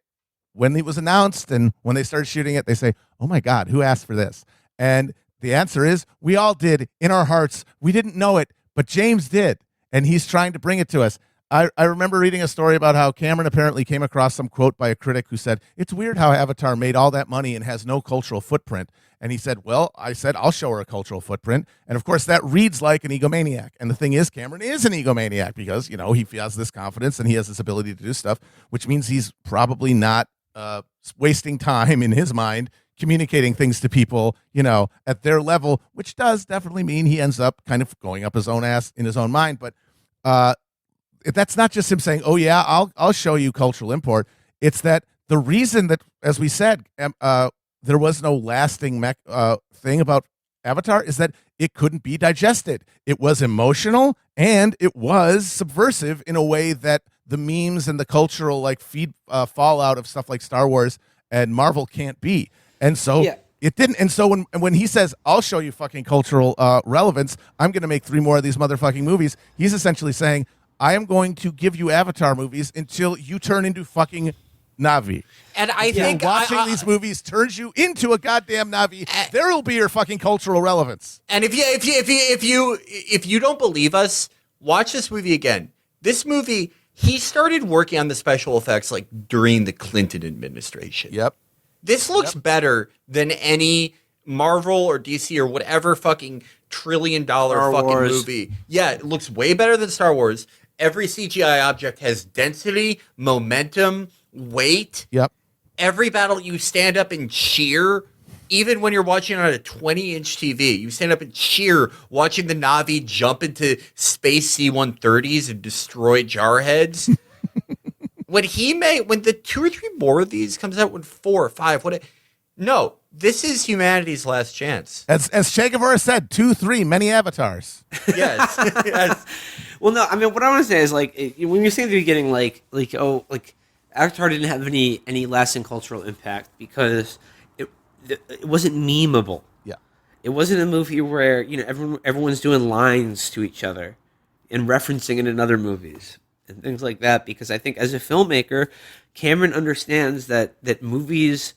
when it was announced and when they started shooting it, they say, oh my God, who asked for this? And the answer is, we all did in our hearts. We didn't know it, but James did. And he's trying to bring it to us. I remember reading a story about how Cameron apparently came across some quote by a critic who said, it's weird how Avatar made all that money and has no cultural footprint. And he said, well, I'll show her a cultural footprint. And of course, that reads like an egomaniac. And the thing is, Cameron is an egomaniac because, he has this confidence and he has this ability to do stuff, which means he's probably not wasting time in his mind communicating things to people, at their level, which does definitely mean he ends up kind of going up his own ass in his own mind. But that's not just him saying, oh yeah, I'll show you cultural import. It's that the reason that, as we said, there was no lasting thing about Avatar is that it couldn't be digested. It was emotional and it was subversive in a way that the memes and the cultural fallout of stuff like Star Wars and Marvel can't be. And so it didn't. And so when he says, I'll show you fucking cultural relevance, I'm going to make 3 more of these motherfucking movies, he's essentially saying, I am going to give you Avatar movies until you turn into fucking Na'vi. And I think watching these movies turns you into a goddamn Na'vi. There will be your fucking cultural relevance. And if you don't believe us, watch this movie again. This movie, he started working on the special effects during the Clinton administration. Yep. This looks better than any Marvel or DC or whatever fucking $1 trillion fucking movie. Yeah, it looks way better than Star Wars. Every CGI object has density, momentum, weight. Yep. Every battle you stand up and cheer, even when you're watching on a 20-inch TV, you stand up and cheer watching the Na'vi jump into space C-130s and destroy jarheads. When the 2 or 3 more of these comes out, when 4 or 5, no, this is humanity's last chance. As Che Guevara said, 2, 3, many avatars. Yes. Yes. Well, no, I mean, what I want to say is, when you're saying at the beginning, Avatar didn't have any lasting cultural impact because it wasn't memeable. Yeah. It wasn't a movie where, everyone's doing lines to each other and referencing it in other movies. and things like that, because I think as a filmmaker, Cameron understands that movies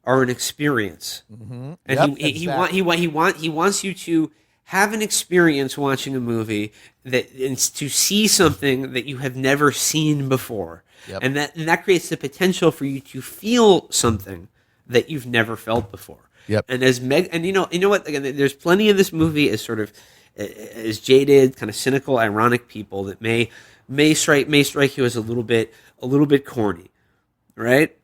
are an experience, and Yep, he wants you to have an experience watching a movie, that and to see something that you have never seen before, and that creates the potential for you to feel something that you've never felt before. Yep. And as you know what? Again, there's plenty of this movie as sort of as jaded, kind of cynical, ironic people that may strike you as a little bit corny, right?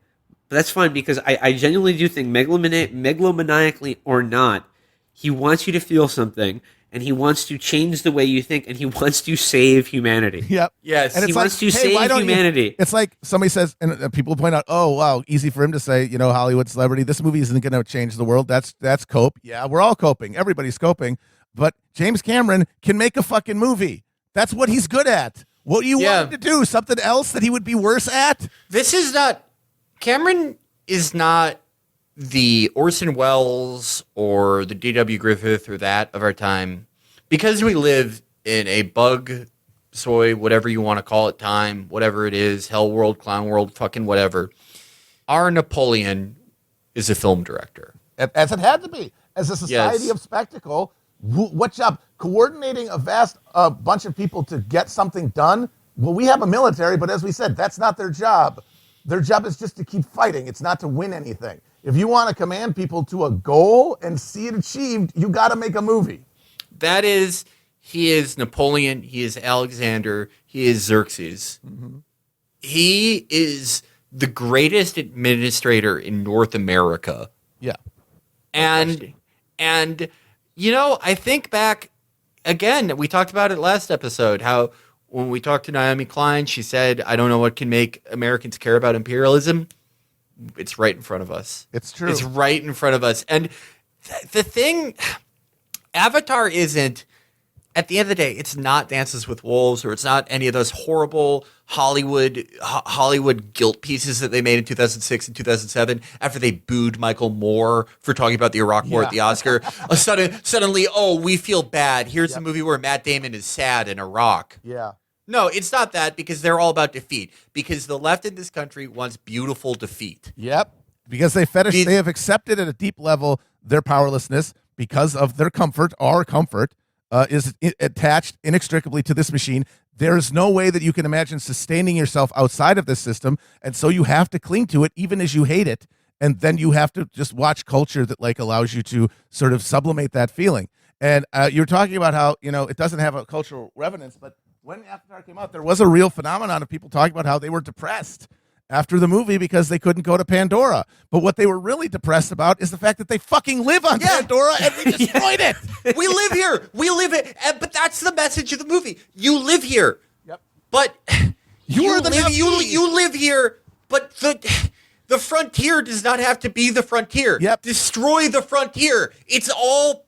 But that's fine, because I genuinely do think, megalomaniacally or not, he wants you to feel something, and he wants to change the way you think, and he wants to save humanity. Yep. Yes. And He it's wants to hey, save why don't you- humanity. It's like somebody says, and people point out, oh, wow, easy for him to say, Hollywood celebrity, this movie isn't going to change the world. That's cope. Yeah, we're all coping. Everybody's coping. But James Cameron can make a fucking movie. That's what he's good at. What do you want him to do? Something else that he would be worse at? This is not Cameron is not the Orson Welles or the D.W. Griffith or that of our time, because we live in a bug, soy, whatever you want to call it, time, whatever it is, hell world, clown world, fucking whatever. Our Napoleon is a film director. As it had to be. As a society of spectacle, what job? Coordinating a vast bunch of people to get something done? Well, we have a military, but as we said, that's not their job. Their job is just to keep fighting. It's not to win anything. If you want to command people to a goal and see it achieved, you got to make a movie. He is Napoleon. He is Alexander. He is Xerxes. Mm-hmm. He is the greatest administrator in North America. Yeah. And I think back again, we talked about it last episode, how when we talked to Naomi Klein, she said, I don't know what can make Americans care about imperialism. It's right in front of us. It's true. It's right in front of us. And the thing, Avatar isn't, at the end of the day, it's not Dances with Wolves, or it's not any of those horrible Hollywood guilt pieces that they made in 2006 and 2007 after they booed Michael Moore for talking about the Iraq War at the Oscar. Suddenly, we feel bad. Here's a movie where Matt Damon is sad in Iraq. Yeah. No, it's not that, because they're all about defeat. Because the left in this country wants beautiful defeat. Yep. Because they have accepted at a deep level their powerlessness because of their comfort. Our comfort is attached inextricably to this machine. There's no way that you can imagine sustaining yourself outside of this system, and so you have to cling to it even as you hate it, and then you have to just watch culture that allows you to sort of sublimate that feeling. And you're talking about how it doesn't have a cultural resonance, but when Avatar came out, there was a real phenomenon of people talking about how they were depressed after the movie because they couldn't go to Pandora. But what they were really depressed about is the fact that they fucking live on Pandora and we destroyed it. We live here. We live it. But that's the message of the movie. You live here. Yep. But you live here. But the frontier does not have to be the frontier. Yep. Destroy the frontier. It's all.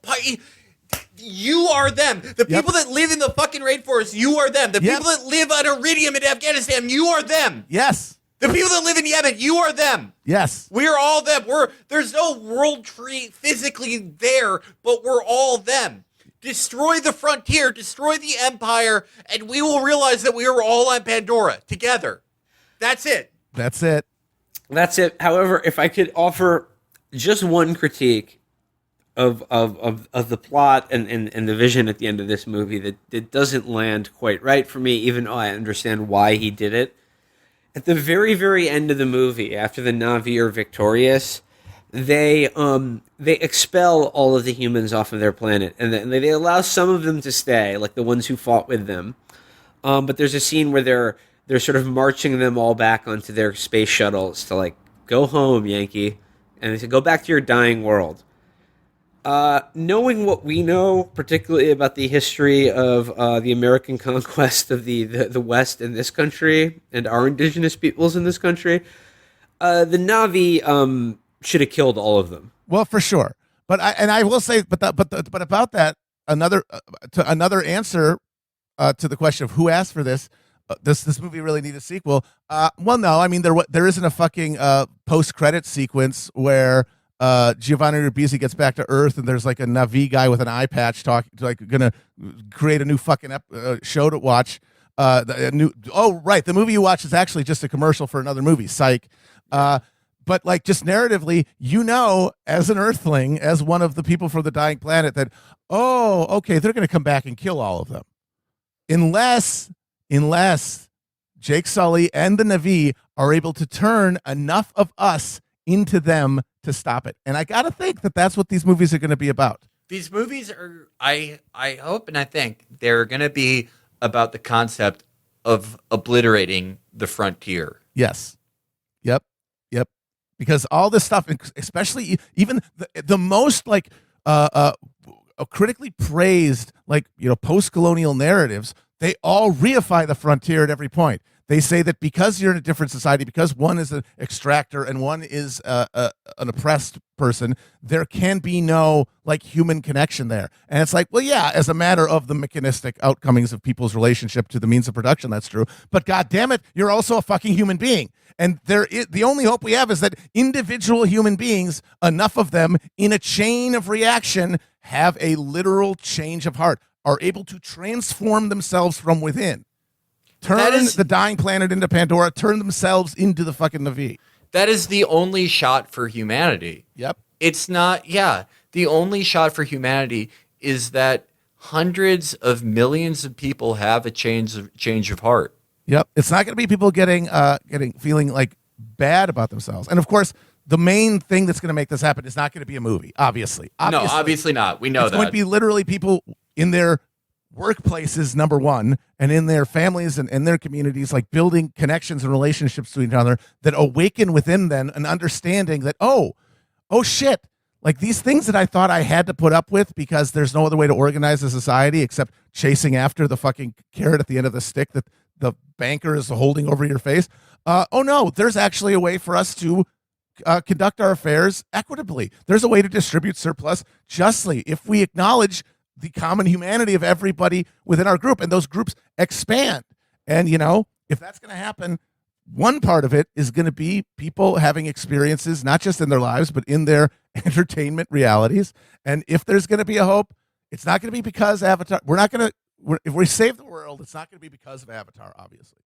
You are them. The people that live in the fucking rainforest, you are them. The people that live on Iridium in Afghanistan, you are them. Yes. The people that live in Yemen, you are them. Yes. We're all them. There's no world tree physically there, but we're all them. Destroy the frontier, destroy the empire, and we will realize that we are all on Pandora together. That's it. That's it. That's it. However, if I could offer just one critique of the plot and the vision at the end of this movie that doesn't land quite right for me, even though I understand why he did it. At the very, very end of the movie, after the Na'vi are victorious, they expel all of the humans off of their planet, and they allow some of them to stay, like the ones who fought with them. But there's a scene where they're sort of marching them all back onto their space shuttles to go home, Yankee, and they say, go back to your dying world. Knowing what we know, particularly about the history of the American conquest of the West in this country and our indigenous peoples in this country, the Na'vi should have killed all of them. Well, for sure. But I will say, but about that, another answer to the question of who asked for this. This movie really need a sequel. Well, no, I mean there isn't a fucking post-credit sequence where Giovanni Ribisi gets back to Earth and there's a Na'vi guy with an eye patch gonna create a new fucking show to watch. The movie you watch is actually just a commercial for another movie, Psych. But like just narratively, as an Earthling, as one of the people from the dying planet, that okay, they're going to come back and kill all of them, unless Jake Sully and the Na'vi are able to turn enough of us into them to stop it. And I got to think that that's what these movies are going to be about. These movies are, I hope and I think they're going to be about the concept of obliterating the frontier. Yes. Yep. Because all this stuff, especially even the most like critically praised, like, post-colonial narratives, they all reify the frontier at every point. They say that because you're in a different society, because one is an extractor and one is an oppressed person, there can be no like human connection there. And it's like, well, yeah, as a matter of the mechanistic outcomings of people's relationship to the means of production, that's true. But God damn it, you're also a fucking human being. And the only hope we have is that individual human beings, enough of them in a chain of reaction, have a literal change of heart, are able to transform themselves from within. Turn the dying planet into Pandora, turn themselves into the fucking Na'vi. That is the only shot for humanity. Yep. It's not, the only shot for humanity is that hundreds of millions of people have a change of heart. Yep. It's not going to be people feeling like bad about themselves. And of course, the main thing that's going to make this happen is not going to be a movie, obviously. No, obviously not. We know it's going to be literally people in their workplaces, number one, and in their families and in their communities, like building connections and relationships to each other that awaken within them an understanding that, oh shit, like these things that I thought I had to put up with because there's no other way to organize a society except chasing after the fucking carrot at the end of the stick that the banker is holding over your face. No, there's actually a way for us to conduct our affairs equitably. There's a way to distribute surplus justly if we acknowledge the common humanity of everybody within our group, and those groups expand. And, if that's going to happen, one part of it is going to be people having experiences, not just in their lives, but in their entertainment realities. And if there's going to be a hope, it's not going to be because Avatar, if we save the world, it's not going to be because of Avatar, obviously.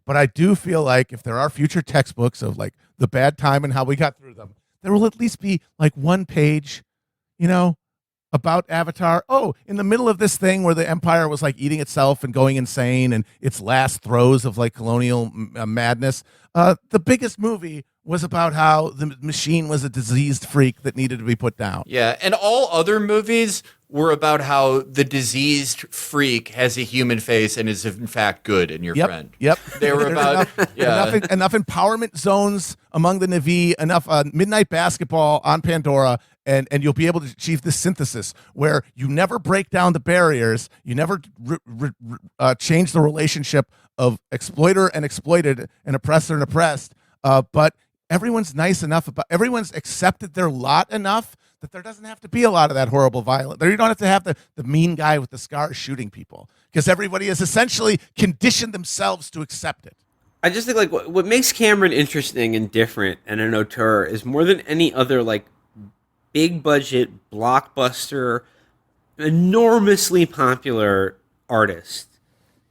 But I do feel like if there are future textbooks of like the bad time and how we got through them, there will at least be like one page, about Avatar. Oh, in the middle of this thing where the empire was like eating itself and going insane and its last throes of like colonial madness, the biggest movie was about how the machine was a diseased freak that needed to be put down. Yeah, and all other movies were about how the diseased freak has a human face and is in fact good and your friend. Yep. They were about enough empowerment zones among the Na'vi, enough midnight basketball on Pandora, and you'll be able to achieve this synthesis where you never break down the barriers, you never change the relationship of exploiter and exploited and oppressor and oppressed, but everyone's nice enough everyone's accepted their lot enough that there doesn't have to be a lot of that horrible violence. You don't have to have the mean guy with the scars shooting people because everybody has essentially conditioned themselves to accept it. I just think like what makes Cameron interesting and different and an auteur is more than any other like big budget blockbuster, enormously popular artist.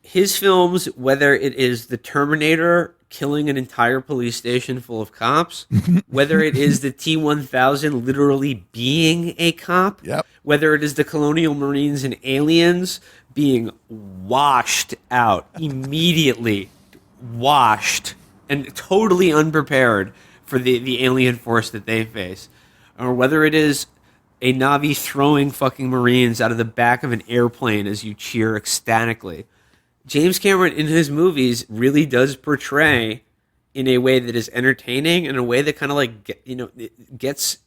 His films, whether it is The Terminator killing an entire police station full of cops, whether it is the T-1000 literally being a cop, whether it is the Colonial Marines and aliens being washed out, immediately washed and totally unprepared for the alien force that they face, or whether it is a Na'vi throwing fucking Marines out of the back of an airplane as you cheer ecstatically. James Cameron in his movies really does portray in a way that is entertaining, in a way that kind of like, gets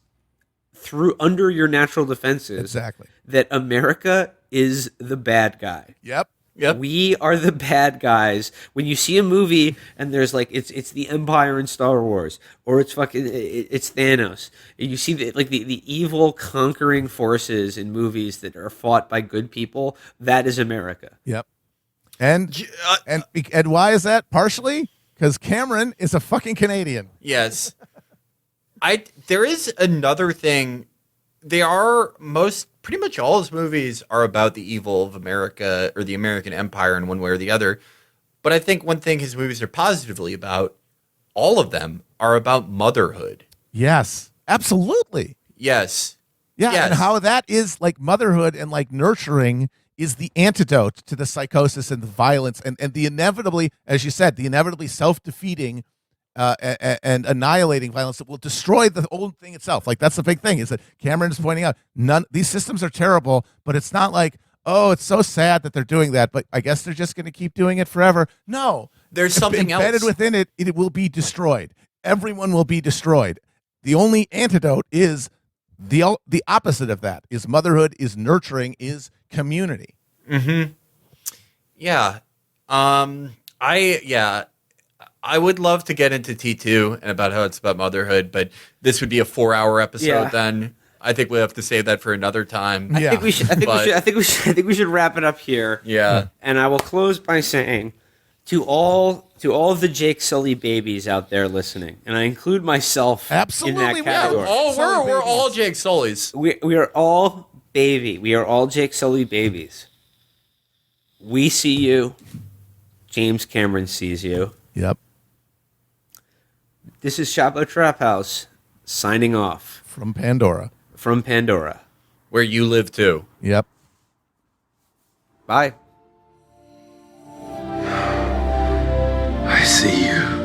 through under your natural defenses. Exactly. That America is the bad guy. Yep. We are the bad guys. When you see a movie and there's like it's the Empire in Star Wars, or it's Thanos, and you see the evil conquering forces in movies that are fought by good people, that is America. Yep. And why is that? Partially because Cameron is a fucking Canadian. Yes. There is another thing. Pretty much all his movies are about the evil of America or the American Empire in one way or the other. But I think one thing his movies are positively about, all of them are about motherhood. Yes, absolutely. Yes. Yeah, Yes. and how that is like motherhood and like nurturing is the antidote to the psychosis and the violence and the inevitably, as you said, the inevitably self-defeating and annihilating violence that will destroy the whole thing itself. Like that's the big thing is that Cameron is pointing out these systems are terrible, but it's not like, oh, it's so sad that they're doing that, but I guess they're just going to keep doing it forever. No, There's something embedded else. within it. It will be destroyed. Everyone will be destroyed. The only antidote is the opposite of that. Is motherhood, is nurturing, is community. Yeah. I would love to get into T2 and about how it's about motherhood, but this would be a 4-hour episode Yeah. then. I think we'll have to save that for another time. Yeah. I think we should. I think we should wrap it up here. Yeah. And I will close by saying, to all of the Jake Sully babies out there listening, and I include myself Absolutely, in we that category. are. We're all Jake Sully's. We are all baby. We are all Jake Sully babies. We see you. James Cameron sees you. Yep. This is Chapo Trap House signing off From Pandora. from Pandora. Where you live too. Yep. Bye. I see you.